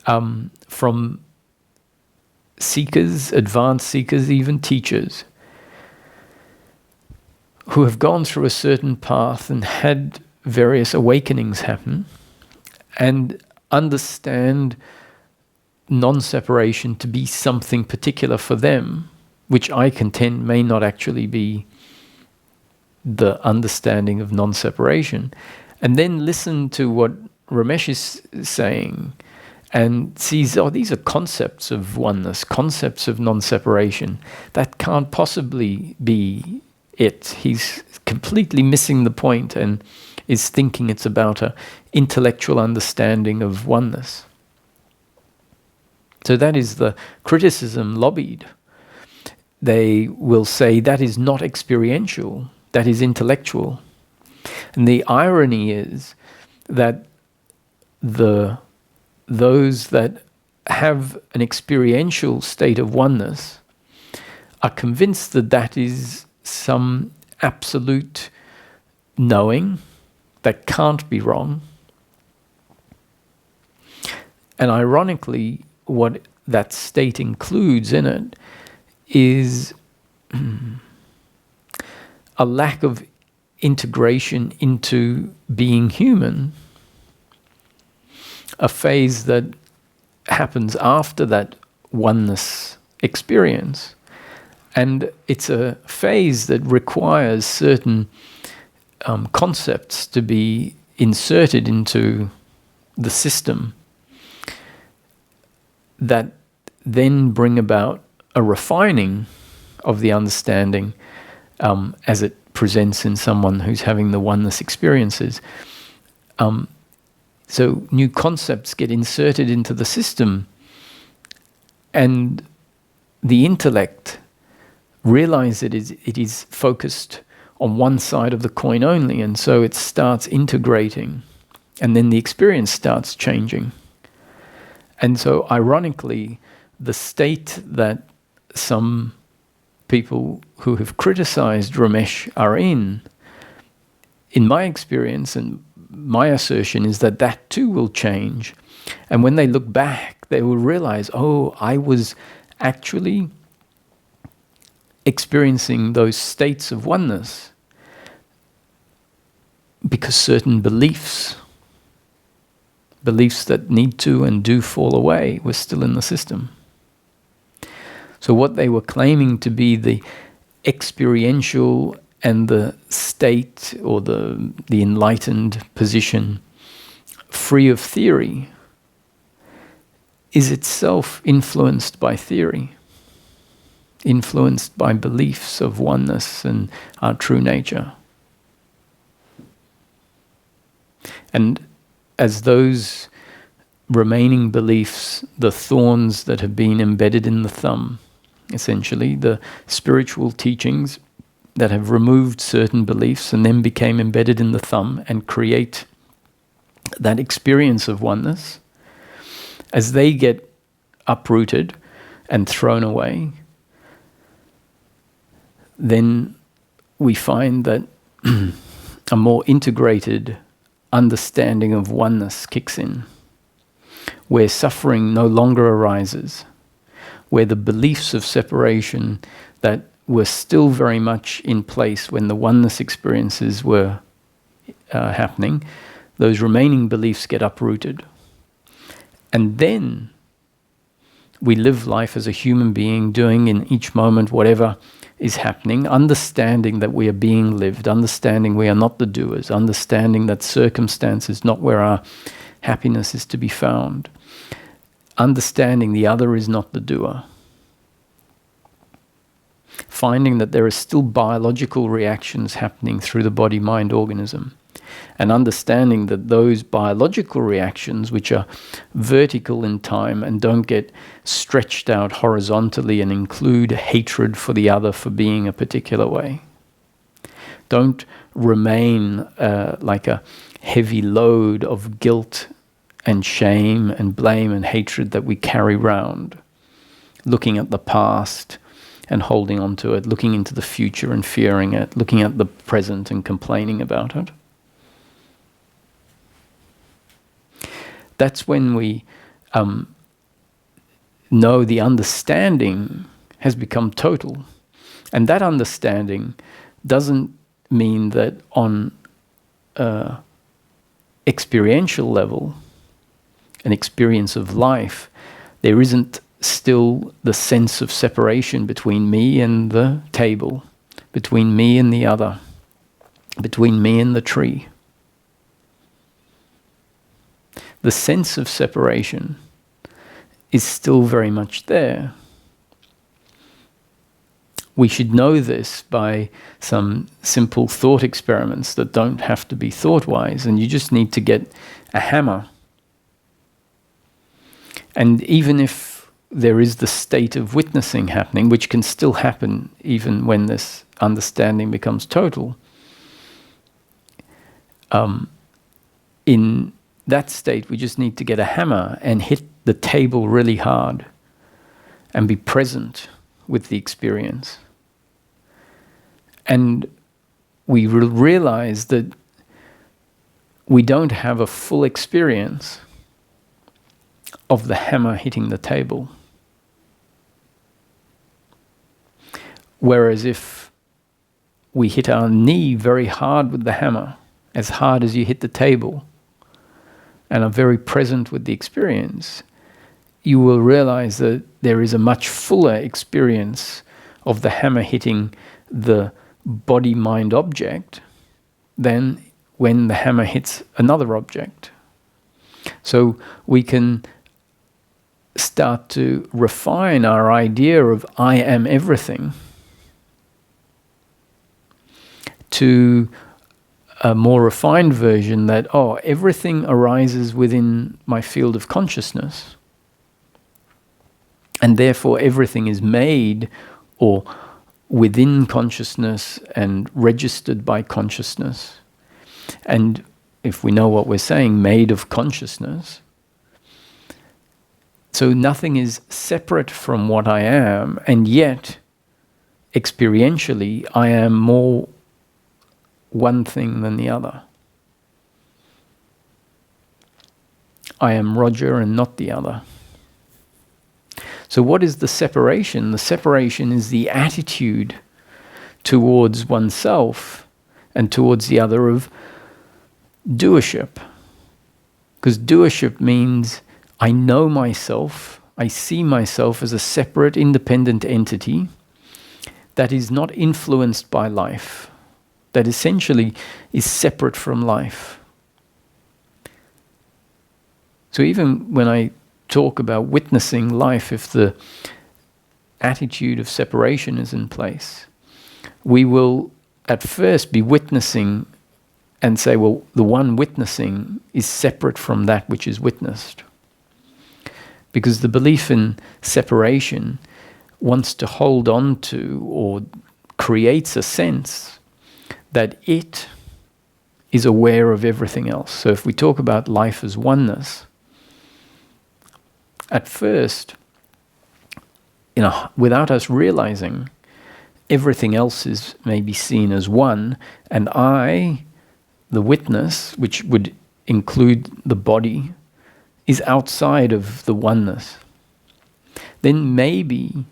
from seekers, advanced seekers, even teachers, who have gone through a certain path and had various awakenings happen and understand non-separation to be something particular for them, which I contend may not actually be the understanding of non-separation, and then listen to what Ramesh is saying and sees, oh, these are concepts of oneness, concepts of non-separation. That can't possibly be it. He's completely missing the point and is thinking it's about an intellectual understanding of oneness. So that is the criticism lobbied. They will say that is not experiential, that is intellectual. And the irony is that those that have an experiential state of oneness are convinced that that is some absolute knowing that can't be wrong. And ironically, what that state includes in it is a lack of integration into being human, a phase that happens after that oneness experience. And it's a phase that requires certain concepts to be inserted into the system that then bring about a refining of the understanding as it presents in someone who's having the oneness experiences. So new concepts get inserted into the system, and the intellect realizes it is focused on one side of the coin only, and so it starts integrating, and then the experience starts changing. And so ironically, the state that some people who have criticized Ramesh are in my experience and my assertion is that that too will change. And when they look back, they will realize, oh, I was actually experiencing those states of oneness because certain beliefs that need to and do fall away were still in the system. So what they were claiming to be the experiential and the state or the enlightened position free of theory is itself influenced by theory, influenced by beliefs of oneness and our true nature. And as those remaining beliefs, the thorns that have been embedded in the thumb, essentially the spiritual teachings that have removed certain beliefs and then became embedded in the thumb and create that experience of oneness, as they get uprooted and thrown away, then we find that a more integrated understanding of oneness kicks in, where suffering no longer arises, where the beliefs of separation that were still very much in place when the oneness experiences were happening, those remaining beliefs get uprooted. And then we live life as a human being, doing in each moment whatever is happening, understanding that we are being lived, understanding we are not the doers, understanding that circumstance is not where our happiness is to be found, understanding the other is not the doer, finding that there are still biological reactions happening through the body-mind organism, and understanding that those biological reactions, which are vertical in time and don't get stretched out horizontally and include hatred for the other for being a particular way, don't remain like a heavy load of guilt and shame and blame and hatred that we carry round, looking at the past and holding on to it, looking into the future and fearing it, looking at the present and complaining about it. That's when we know the understanding has become total. And that understanding doesn't mean that on an experiential level, an experience of life, there isn't still the sense of separation between me and the table, between me and the other, between me and the tree. The sense of separation is still very much there. We should know this by some simple thought experiments that don't have to be thought-wise, and you just need to get a hammer. And even if there is the state of witnessing happening, which can still happen even when this understanding becomes total, in that state we just need to get a hammer and hit the table really hard and be present with the experience. And we will realize that we don't have a full experience of the hammer hitting the table. Whereas if we hit our knee very hard with the hammer, as hard as you hit the table, and are very present with the experience, you will realize that there is a much fuller experience of the hammer hitting the body-mind object than when the hammer hits another object. So we can start to refine our idea of I am everything to a more refined version that, everything arises within my field of consciousness, and therefore everything is made or within consciousness and registered by consciousness. And if we know what we're saying, made of consciousness. So nothing is separate from what I am, and yet, experientially, I am more one thing than the other. I am Roger and not the other. So what is the separation? The separation is the attitude towards oneself and towards the other of doership. Because doership means I know myself, I see myself as a separate, independent entity that is not influenced by life, that essentially is separate from life. So even when I talk about witnessing life, if the attitude of separation is in place, we will at first be witnessing and say, well, the one witnessing is separate from that which is witnessed. Because the belief in separation wants to hold on to or creates a sense that it is aware of everything else. So if we talk about life as oneness, at first, without us realizing, everything else is maybe seen as one, and I, the witness, which would include the body, is outside of the oneness. Then maybe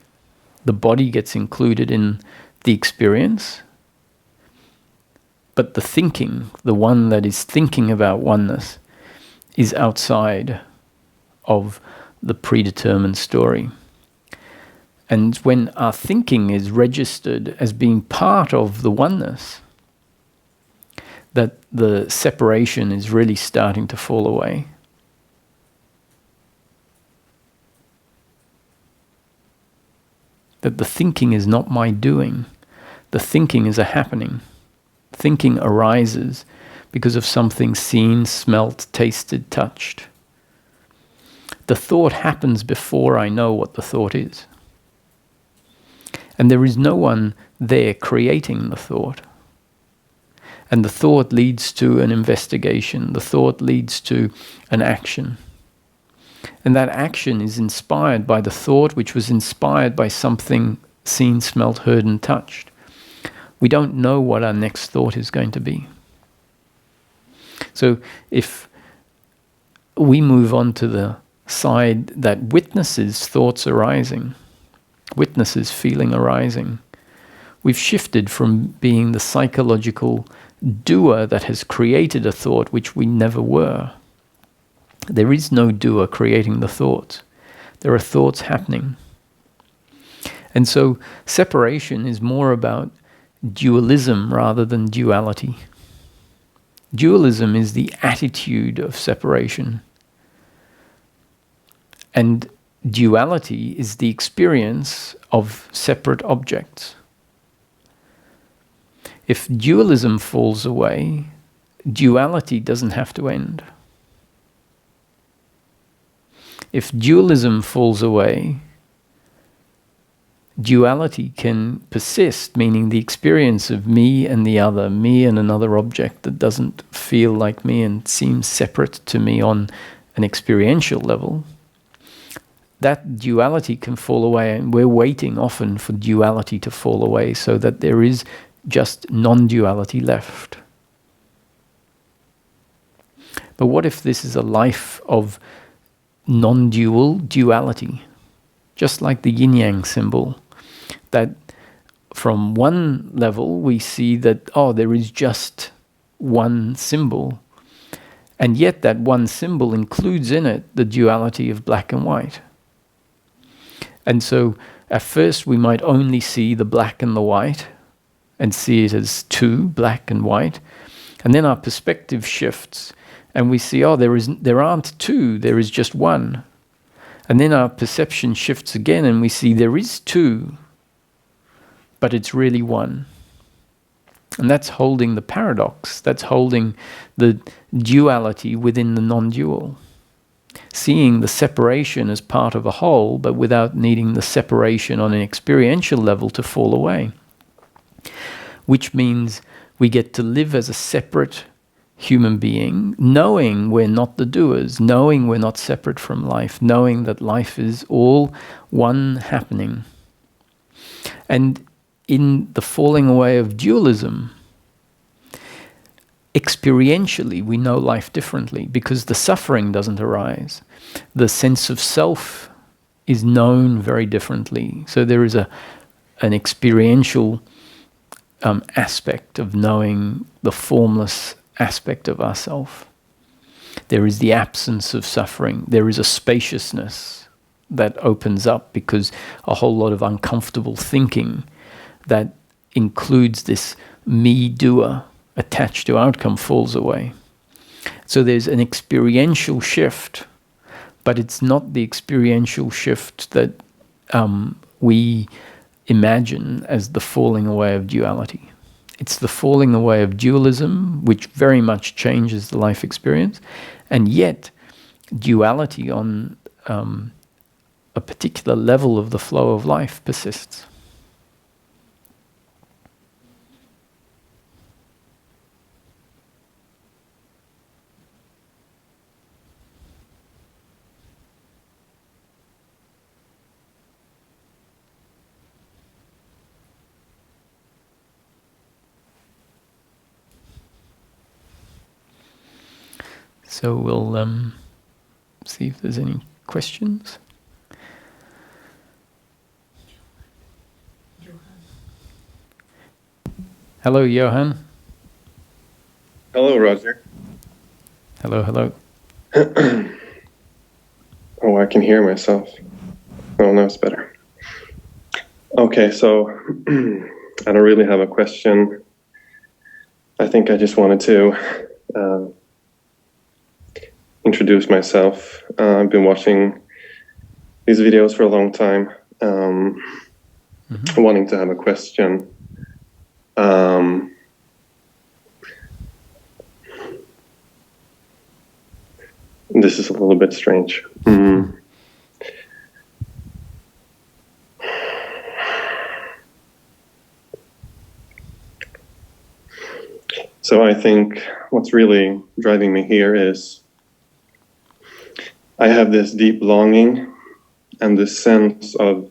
the body gets included in the experience, but the thinking, the one that is thinking about oneness, is outside of the predetermined story. And when our thinking is registered as being part of the oneness, that the separation is really starting to fall away. That the thinking is not my doing. The thinking is a happening. Thinking arises because of something seen, smelt, tasted, touched. The thought happens before I know what the thought is. And there is no one there creating the thought. And the thought leads to an investigation. The thought leads to an action. And that action is inspired by the thought, which was inspired by something seen, smelt, heard, and touched. We don't know what our next thought is going to be. So if we move on to the side that witnesses thoughts arising, witnesses feeling arising, we've shifted from being the psychological doer that has created a thought which we never were. There is no doer creating the thoughts. There are thoughts happening. And so separation is more about dualism rather than duality. Dualism is the attitude of separation. And duality is the experience of separate objects. If dualism falls away, duality doesn't have to end. If dualism falls away, duality can persist, meaning the experience of me and the other, me and another object that doesn't feel like me and seems separate to me on an experiential level. That duality can fall away, and we're waiting often for duality to fall away so that there is just non-duality left. But what if this is a life of non-dual duality? Just like the yin-yang symbol, that from one level we see that, there is just one symbol, and yet that one symbol includes in it the duality of black and white. And so at first we might only see the black and the white and see it as two, black and white, and then our perspective shifts and we see, there aren't two, there is just one. And then our perception shifts again and we see there is two, but it's really one. And that's holding the paradox, that's holding the duality within the non-dual. Seeing the separation as part of a whole, but without needing the separation on an experiential level to fall away. Which means we get to live as a separate human being, knowing we're not the doers, knowing we're not separate from life, knowing that life is all one happening. And in the falling away of dualism, experientially we know life differently because the suffering doesn't arise. The sense of self is known very differently. So there is an experiential aspect of knowing the formless aspect of ourself. There is the absence of suffering. There is a spaciousness that opens up because a whole lot of uncomfortable thinking that includes this me doer attached to outcome falls away. So there's an experiential shift, but it's not the experiential shift that we imagine as the falling away of duality. It's the falling away of dualism, which very much changes the life experience, and yet duality on a particular level of the flow of life persists. So we'll see if there's any questions. Hello, Johan. Hello, Roger. Hello, hello. Oh, I can hear myself. Oh, now it's better. Okay, so I don't really have a question. I think I just wanted to introduce myself. I've been watching these videos for a long time, wanting to have a question. This is a little bit strange. So I think what's really driving me here is I have this deep longing and this sense of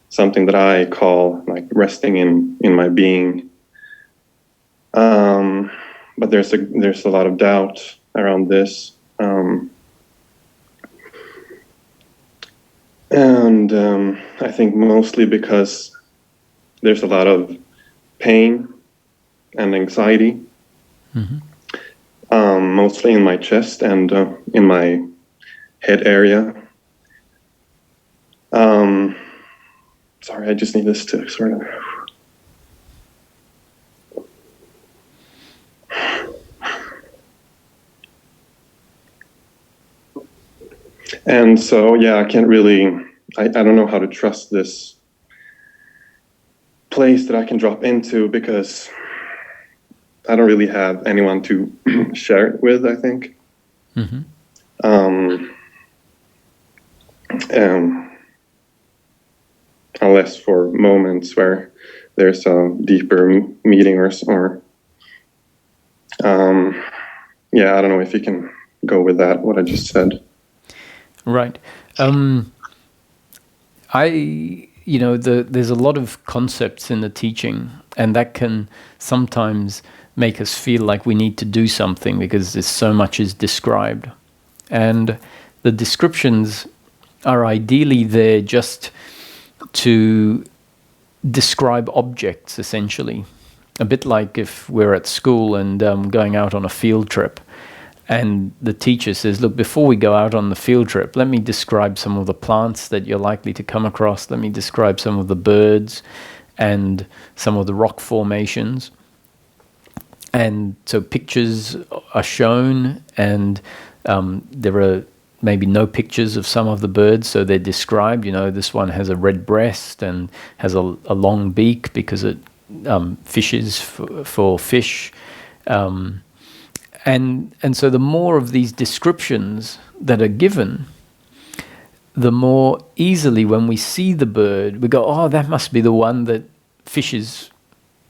something that I call like resting in my being. But there's a lot of doubt around this. And I think mostly because there's a lot of pain and anxiety, mostly in my chest and in my head area. Sorry, I just need this to sort of... And so, yeah, I can't really, I don't know how to trust this place that I can drop into, because I don't really have anyone to share it with, I think. Mm-hmm. Unless for moments where there's a deeper meeting or yeah, I don't know if you can go with that, what I just said. Right. There's a lot of concepts in the teaching, and that can sometimes make us feel like we need to do something because there's so much is described. And the descriptions are ideally there just to describe objects, essentially. A bit like if we're at school and going out on a field trip, and the teacher says, look, before we go out on the field trip, let me describe some of the plants that you're likely to come across. Let me describe some of the birds and some of the rock formations. And so pictures are shown, and there are maybe no pictures of some of the birds, so they're described. This one has a red breast and has a long beak because it fishes for fish. And so the more of these descriptions that are given, the more easily when we see the bird, we go, oh, that must be the one that fishes,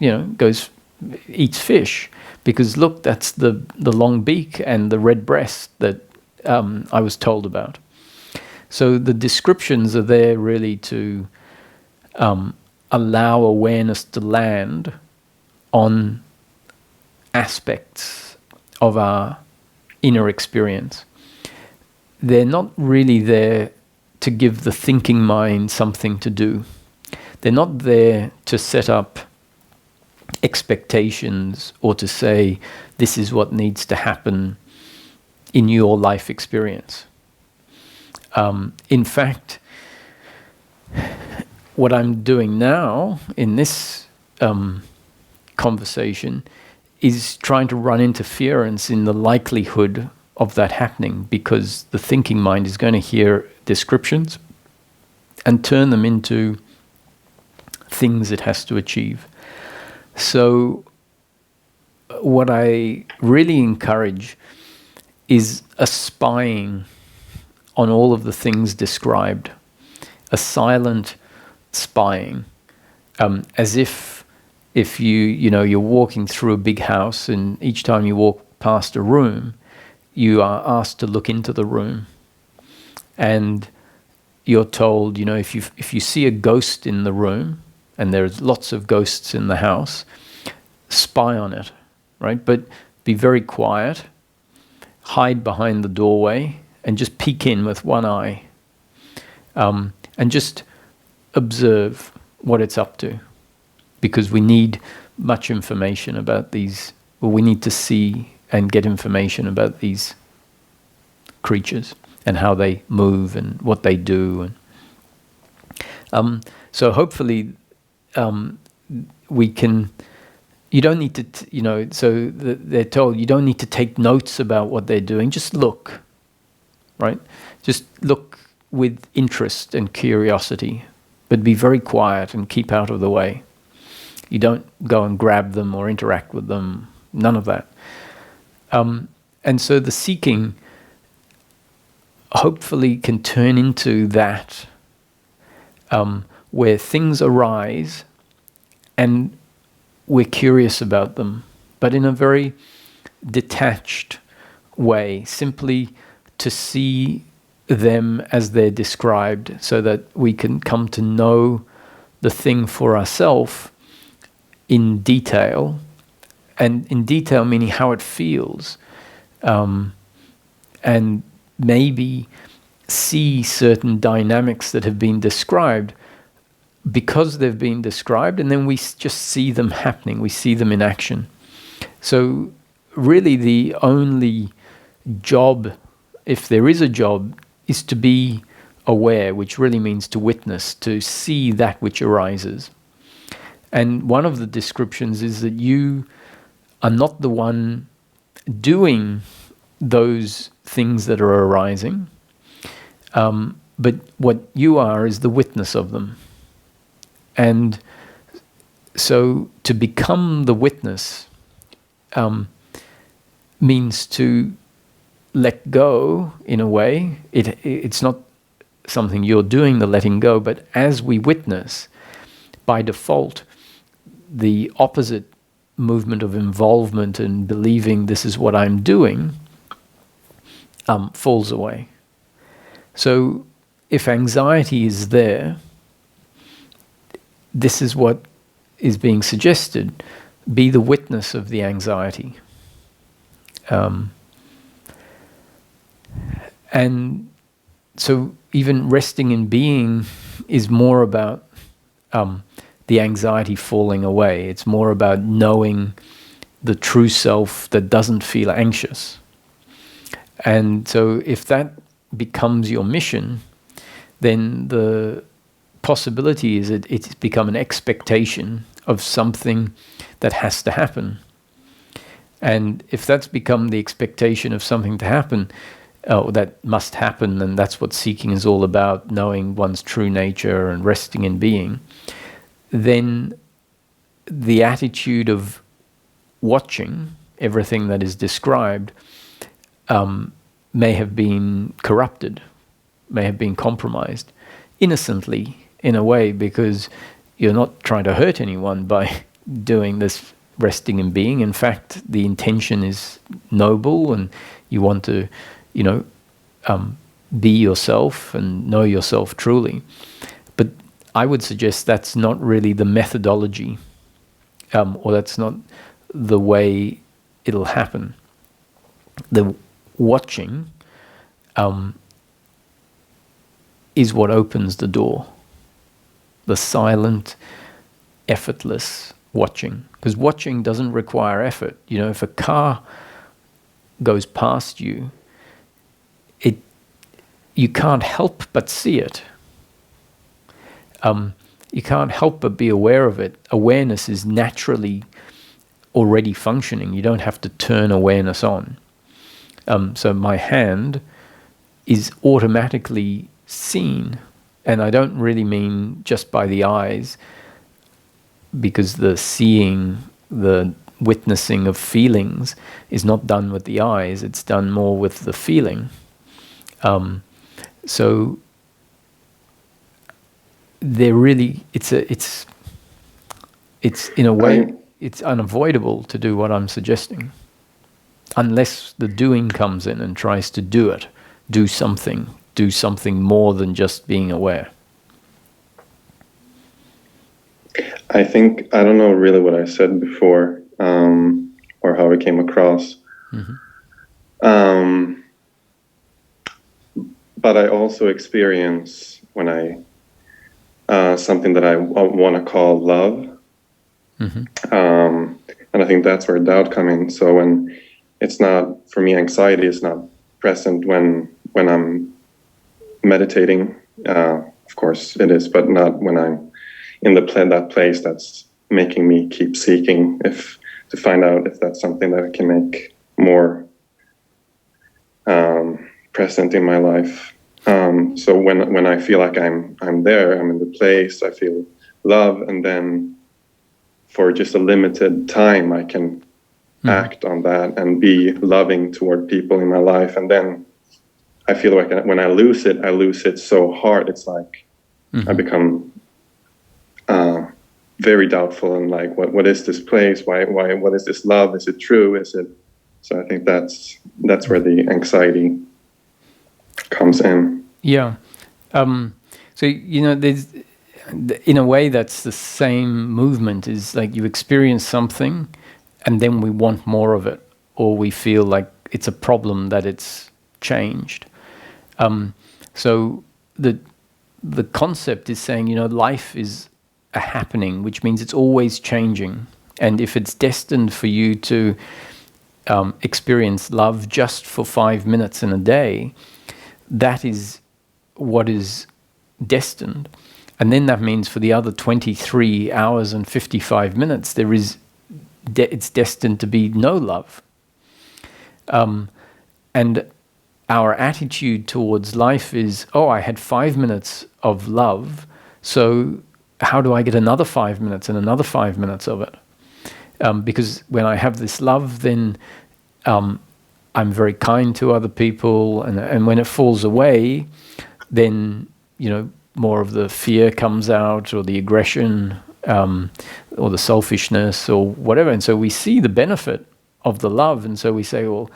eats fish. Because look, that's the long beak and the red breast that I was told about. So the descriptions are there really to allow awareness to land on aspects of our inner experience. They're not really there to give the thinking mind something to do. They're not there to set up expectations or to say, this is what needs to happen in your life experience. In fact, what I'm doing now in this conversation is trying to run interference in the likelihood of that happening, because the thinking mind is going to hear descriptions and turn them into things it has to achieve. So what I really encourage is a spying on all of the things described, a silent spying, as if you're walking through a big house, and each time you walk past a room, you are asked to look into the room, and you're told, if you see a ghost in the room, and there's lots of ghosts in the house, spy on it, right? But be very quiet, hide behind the doorway, and just peek in with one eye, and just observe what it's up to. Because we need much information about these, or we need to see and get information about these creatures and how they move and what they do. And so hopefully we can. You don't need to, so they're told you don't need to take notes about what they're doing. Just look, right? Just look with interest and curiosity, but be very quiet and keep out of the way. You don't go and grab them or interact with them, none of that. And so the seeking hopefully can turn into that, where things arise and we're curious about them, but in a very detached way, simply to see them as they're described, so that we can come to know the thing for ourselves in detail, and in detail meaning how it feels, and maybe see certain dynamics that have been described because they've been described, and then we just see them happening, we see them in action. So really the only job, if there is a job, is to be aware, which really means to witness, to see that which arises. And one of the descriptions is that you are not the one doing those things that are arising. But what you are is the witness of them. And so to become the witness means to let go in a way. It's not something you're doing, the letting go, but as we witness, by default, the opposite movement of involvement and believing this is what I'm doing falls away. So if anxiety is there, this is what is being suggested. Be the witness of the anxiety. And so even resting in being is more about the anxiety falling away. It's more about knowing the true self that doesn't feel anxious. And so if that becomes your mission, then the possibility is that it's become an expectation of something that has to happen. And if that's become the expectation of something to happen, that must happen, and that's what seeking is all about, knowing one's true nature and resting in being, then the attitude of watching everything that is described may have been corrupted, may have been compromised, innocently in a way, because you're not trying to hurt anyone by doing this resting in being. In fact, the intention is noble, and you want to, be yourself and know yourself truly. But I would suggest that's not really the methodology, or that's not the way it'll happen. The watching is what opens the door. The silent, effortless watching. Because watching doesn't require effort. If a car goes past you, you can't help but see it. You can't help but be aware of it. Awareness is naturally already functioning. You don't have to turn awareness on. So my hand is automatically seen, and I don't really mean just by the eyes, because the seeing, the witnessing of feelings is not done with the eyes, it's done more with the feeling. So they're really, it's in a way, it's unavoidable to do what I'm suggesting, unless the doing comes in and tries to do it, do something more than just being aware. I think, I don't know really what I said before, or how it came across. Mm-hmm. But I also experience when something that I want to call love. Mm-hmm. And I think that's where doubt comes in. So when it's not, for me, anxiety is not present when I'm meditating. Of course it is, but not when I'm in that place that's making me keep seeking to find out if that's something that I can make more present in my life. So when I feel like I'm there, I'm in the place, I feel love, and then for just a limited time I can act on that and be loving toward people in my life, and then I feel like when I lose it so hard. It's like I become very doubtful, and like, what is this place? Why? What is this love? Is it true? Is it? So I think that's where the anxiety comes in. Yeah. So there's, in a way, that's the same movement. Is like you experience something, and then we want more of it, or we feel like it's a problem that it's changed. So the concept is saying, life is a happening, which means it's always changing. And if it's destined for you to experience love just for 5 minutes in a day, that is what is destined. And then that means for the other 23 hours and 55 minutes, it's destined to be no love. And our attitude towards life is, oh, I had 5 minutes of love, so how do I get another 5 minutes and another 5 minutes of it? Because when I have this love, then I'm very kind to other people, and when it falls away, then more of the fear comes out, or the aggression, or the selfishness, or whatever. And so we see the benefit of the love, and so we say, well,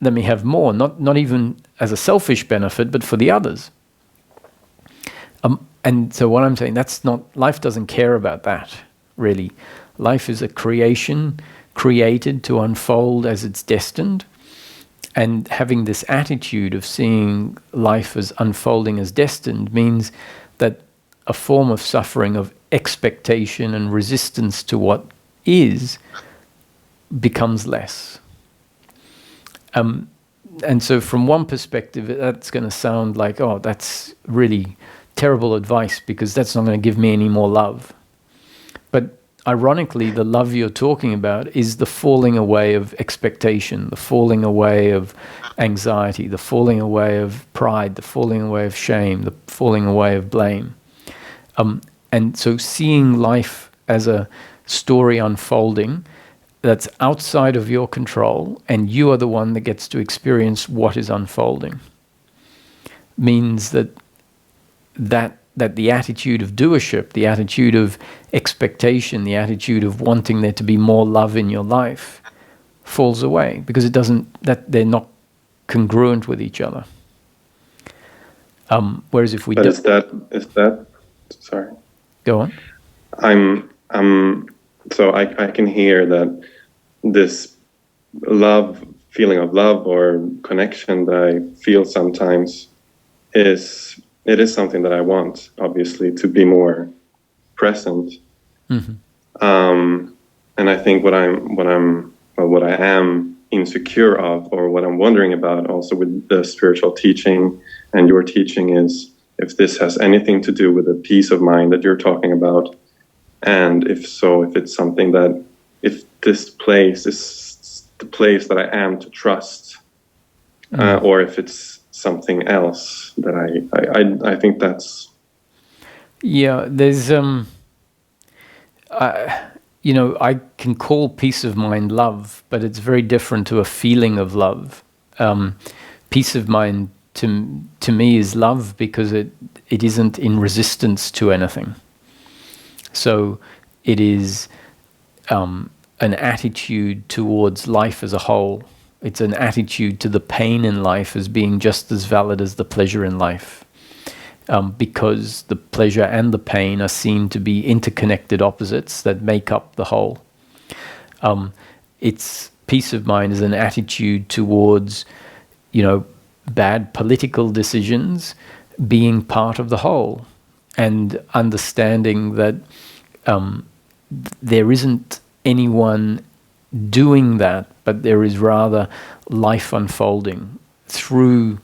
let me have more, not even as a selfish benefit, but for the others. And so what I'm saying, that's not, life doesn't care about that, really. Life is a creation created to unfold as it's destined. And having this attitude of seeing life as unfolding as destined means that a form of suffering of expectation and resistance to what is becomes less. And so from one perspective, that's going to sound like, oh, that's really terrible advice, because that's not going to give me any more love. But ironically, the love you're talking about is the falling away of expectation, the falling away of anxiety, the falling away of pride, the falling away of shame, the falling away of blame. And so seeing life as a story unfolding that's outside of your control, and you are the one that gets to experience what is unfolding, means that the attitude of doership, the attitude of expectation, the attitude of wanting there to be more love in your life falls away, because they're not congruent with each other. Whereas if we is that sorry. Go on. So I can hear that this feeling of love or connection that I feel sometimes is something that I want, obviously, to be more present. Mm-hmm. And I think what I am insecure of, or what I'm wondering about also with the spiritual teaching and your teaching, is if this has anything to do with the peace of mind that you're talking about. And if so, if it's something that, if this place is the place that I am to trust, or if it's something else that I think that's... Yeah, there's, I can call peace of mind love, but it's very different to a feeling of love. Peace of mind to me is love because it isn't in resistance to anything. So it is an attitude towards life as a whole. It's an attitude to the pain in life as being just as valid as the pleasure in life, because the pleasure and the pain are seen to be interconnected opposites that make up the whole. It's peace of mind is an attitude towards, bad political decisions being part of the whole, and understanding that there isn't anyone doing that, but there is rather life unfolding through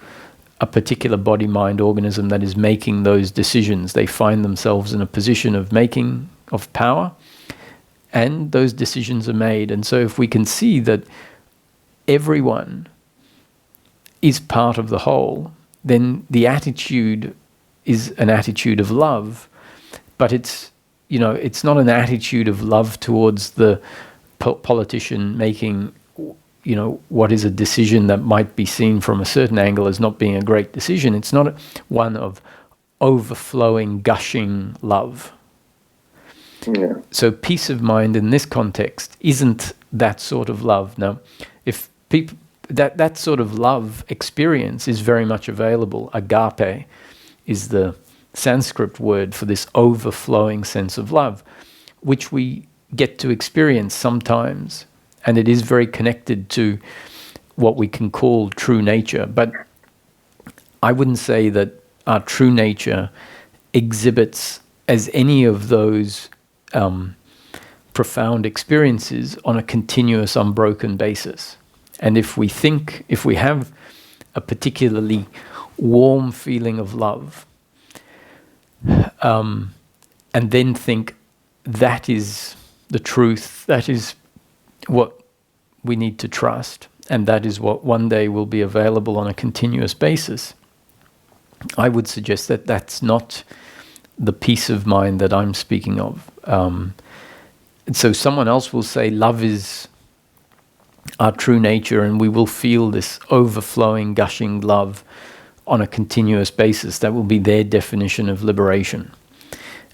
a particular body-mind organism that is making those decisions. They find themselves in a position of power, and those decisions are made. And so if we can see that everyone is part of the whole, then the attitude is an attitude of love, but it's not an attitude of love towards the politician making, what is a decision that might be seen from a certain angle as not being a great decision. It's not one of overflowing, gushing love. Yeah. So peace of mind in this context isn't that sort of love. Now, if people, that sort of love experience is very much available. Agape is the Sanskrit word for this overflowing sense of love, which we get to experience sometimes, and it is very connected to what we can call true nature. But I wouldn't say that our true nature exhibits as any of those profound experiences on a continuous, unbroken basis. And if we have a particularly warm feeling of love, and then think that is the truth, that is what we need to trust, and that is what one day will be available on a continuous basis, I would suggest that that's not the peace of mind that I'm speaking of. So someone else will say love is our true nature, and we will feel this overflowing, gushing love on a continuous basis. That will be their definition of liberation.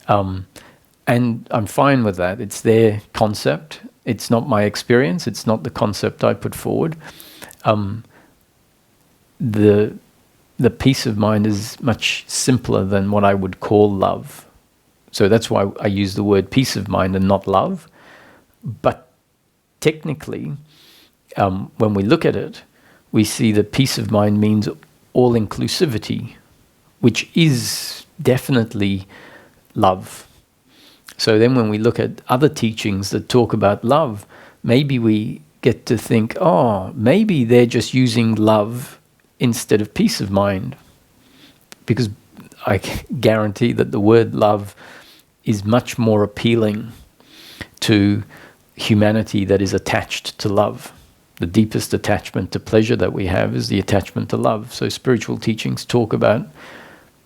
And I'm fine with that. It's their concept. It's not my experience. It's not the concept I put forward. The peace of mind is much simpler than what I would call love. So that's why I use the word peace of mind and not love. But technically, when we look at it, we see that peace of mind means all-inclusivity, which is definitely love. So then when we look at other teachings that talk about love, maybe we get to think, oh, maybe they're just using love instead of peace of mind. Because I guarantee that the word love is much more appealing to humanity that is attached to love. The deepest attachment to pleasure that we have is the attachment to love. So spiritual teachings talk about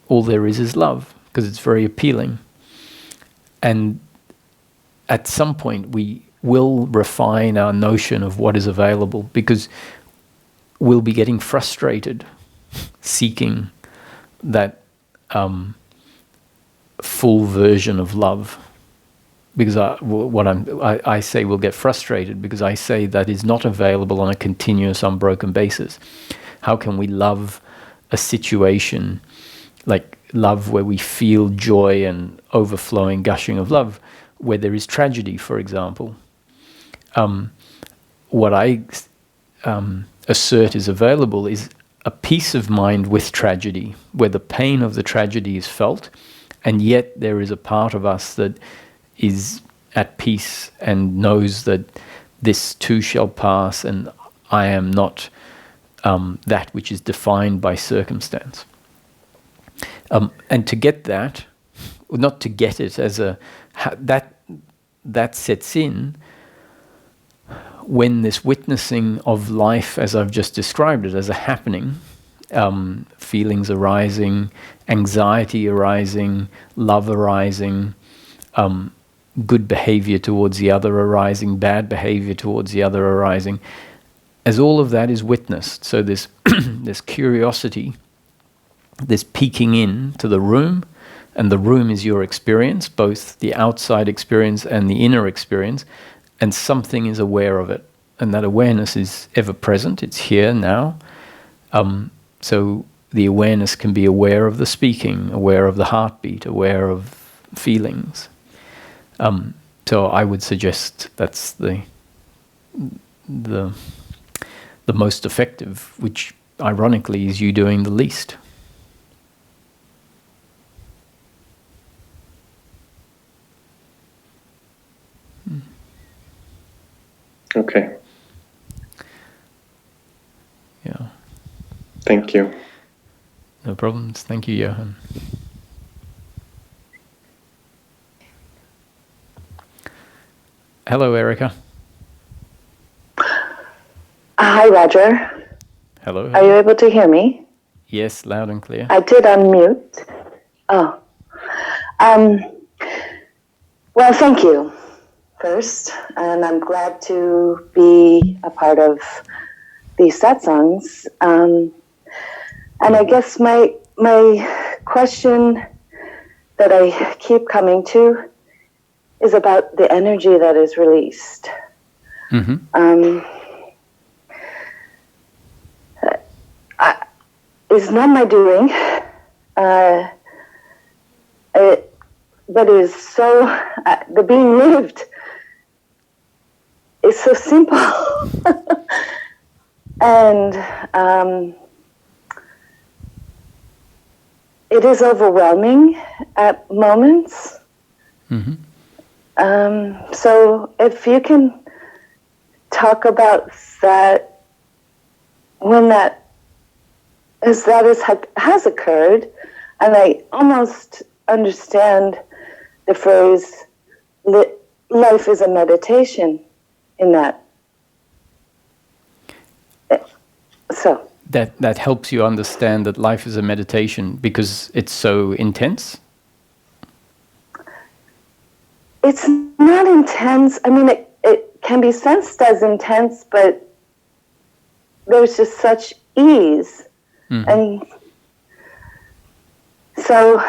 all there is love, because it's very appealing. And at some point we will refine our notion of what is available, because we'll be getting frustrated seeking that full version of love. Because I say we'll get frustrated because I say that is not available on a continuous, unbroken basis. How can we love a situation, like love where we feel joy and overflowing, gushing of love, where there is tragedy, for example? What I assert is available is a peace of mind with tragedy, where the pain of the tragedy is felt, and yet there is a part of us that is at peace and knows that this too shall pass, and I am not that which is defined by circumstance. And to get that, not to get it as that sets in when this witnessing of life, as I've just described it, as a happening, feelings arising, anxiety arising, love arising, good behavior towards the other arising, bad behavior towards the other arising, as all of that is witnessed. So this this curiosity, this peeking in to the room, and the room is your experience, both the outside experience and the inner experience, and something is aware of it. And that awareness is ever present, it's here now. So the awareness can be aware of the speaking, aware of the heartbeat, aware of feelings. So I would suggest that's the most effective, which ironically is you doing the least. Okay. Yeah. Thank you. No problems. Thank you, Johan. Hello, Erica. Hi, Roger. Hello. Are you able to hear me? Yes, loud and clear. I did unmute. Oh. Well, thank you first. And I'm glad to be a part of these satsangs. And I guess my question that I keep coming to is about the energy that is released. Mm-hmm. It's not my doing, but it is so, the being lived is so simple. And it is overwhelming at moments. Mm-hmm. So if you can talk about that, when that has occurred, and I almost understand the phrase, life is a meditation in that. So that helps you understand that life is a meditation because it's so intense? it's not intense. I mean, it can be sensed as intense, but there's just such ease. Mm-hmm. And so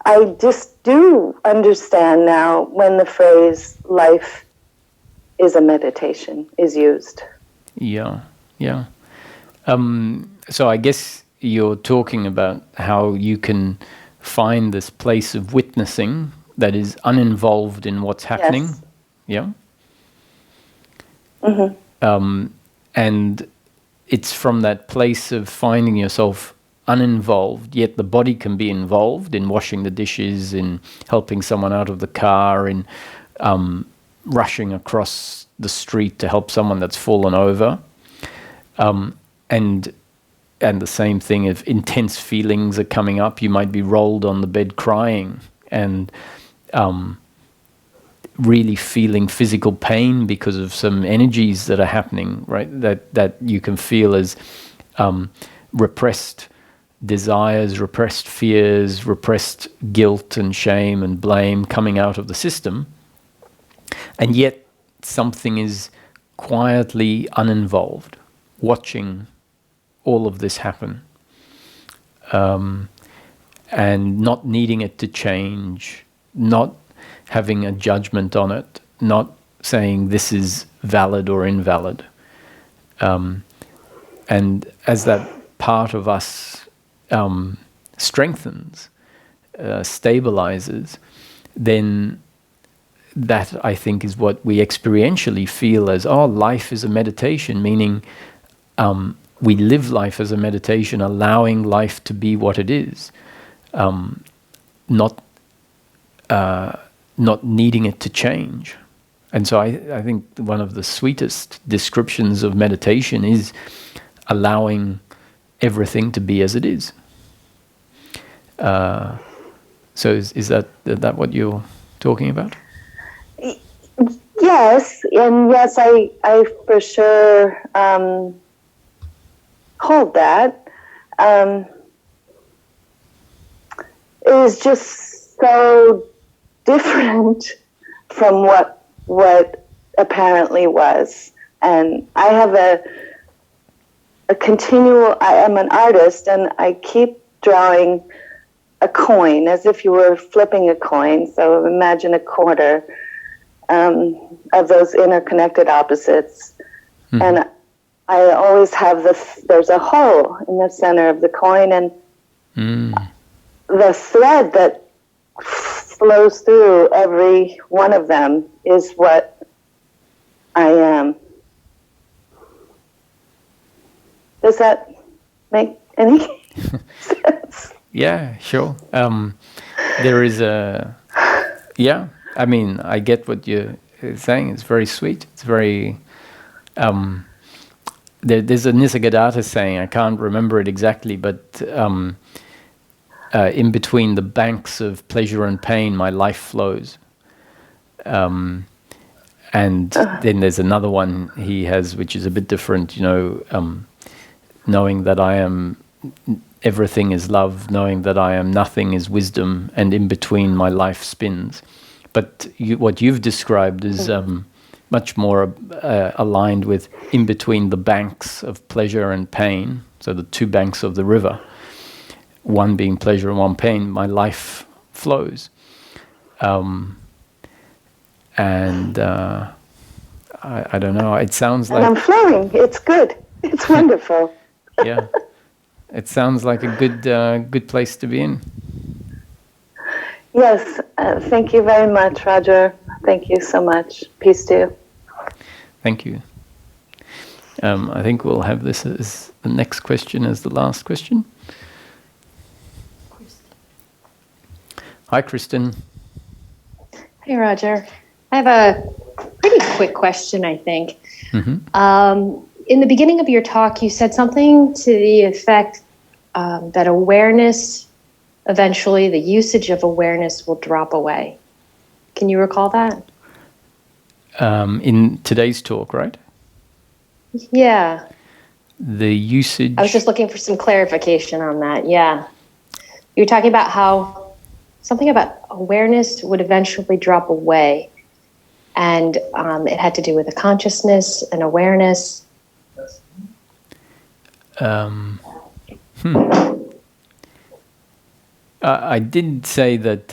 I just do understand now when the phrase life is a meditation is used. Yeah. So I guess you're talking about how you can find this place of witnessing that is uninvolved in what's happening. Yes. Yeah. Mm-hmm. And it's from that place of finding yourself uninvolved, yet the body can be involved in washing the dishes, in helping someone out of the car, in rushing across the street to help someone that's fallen over. And the same thing, if intense feelings are coming up, you might be rolled on the bed crying and really feeling physical pain because of some energies that are happening, right? That you can feel as repressed desires, repressed fears, repressed guilt and shame and blame coming out of the system. And yet something is quietly uninvolved, watching all of this happen, and not needing it to change, not having a judgment on it, not saying this is valid or invalid. And as that part of us strengthens, stabilizes, then that, I think, is what we experientially feel as, life is a meditation, meaning we live life as a meditation, allowing life to be what it is, not needing it to change. And so I think one of the sweetest descriptions of meditation is allowing everything to be as it is. So is that what you're talking about? Yes, and yes, I for sure hold that. It is just so different from what apparently was. And I have a continual, I am an artist, and I keep drawing a coin as if you were flipping a coin. So imagine a quarter of those interconnected opposites. Mm-hmm. And I always have there's a hole in the center of the coin, and the thread that flows through every one of them is what I am. Does that make any sense? Yeah, sure. There is I mean, I get what you're saying. It's very sweet. It's very, there's a Nisargadatta saying, I can't remember it exactly, but in between the banks of pleasure and pain, my life flows. And then there's another one he has, which is a bit different, knowing that I am, everything is love, knowing that I am nothing is wisdom, and in between my life spins. But what you've described is much more aligned with in between the banks of pleasure and pain, so the two banks of the river, one being pleasure and one pain, my life flows. I don't know, it sounds like... And I'm flowing, it's good, it's wonderful. Yeah, it sounds like a good place to be in. Yes, thank you very much, Roger. Thank you so much. Peace to you. Thank you. I think we'll have this as the next question as the last question. Hi, Kristen. Hey, Roger. I have a pretty quick question, I think. Mm-hmm. In the beginning of your talk, you said something to the effect that awareness, eventually the usage of awareness will drop away. Can you recall that? In today's talk, right? Yeah. The usage... I was just looking for some clarification on that. Yeah. You were talking about how something about awareness would eventually drop away. And it had to do with a consciousness and awareness. I did say that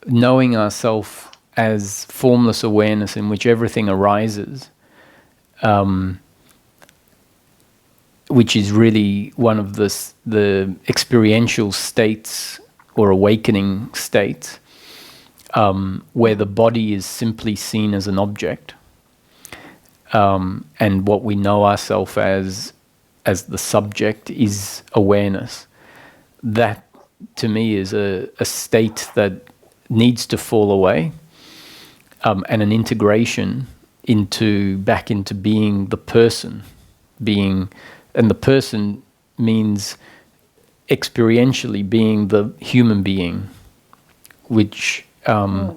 knowing ourself as formless awareness in which everything arises, which is really one of the experiential states or awakening states, where the body is simply seen as an object, and what we know ourselves as the subject is awareness. That, to me, is a state that needs to fall away, and an integration back into being the person, and the person means experientially being the human being, which in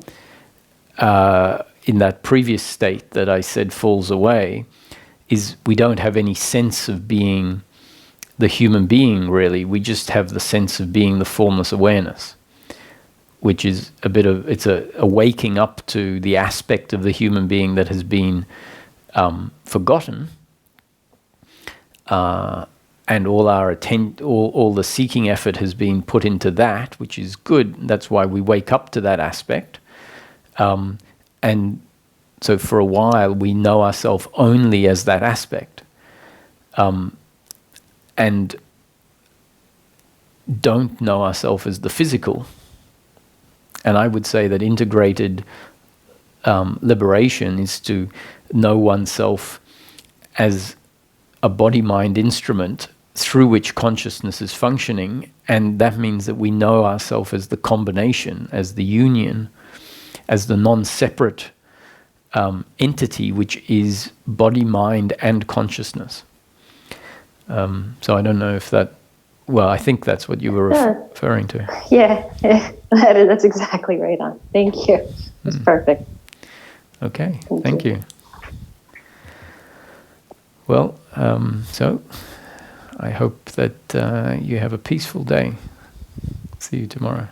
that previous state that I said falls away, is we don't have any sense of being the human being, really. We just have the sense of being the formless awareness, which is it's a waking up to the aspect of the human being that has been forgotten, and all our all the seeking effort has been put into that, which is good. That's why we wake up to that aspect, and so for a while we know ourselves only as that aspect, and don't know ourselves as the physical. And I would say that integrated liberation is to know oneself as a body-mind instrument through which consciousness is functioning, and that means that we know ourselves as the combination, as the union, as the non-separate entity, which is body, mind, and consciousness. So I don't know if that... Well, I think that's what you were referring to. Yeah, that's exactly right on. Thank you. That's perfect. Okay, thank you. Well, so I hope that you have a peaceful day. See you tomorrow.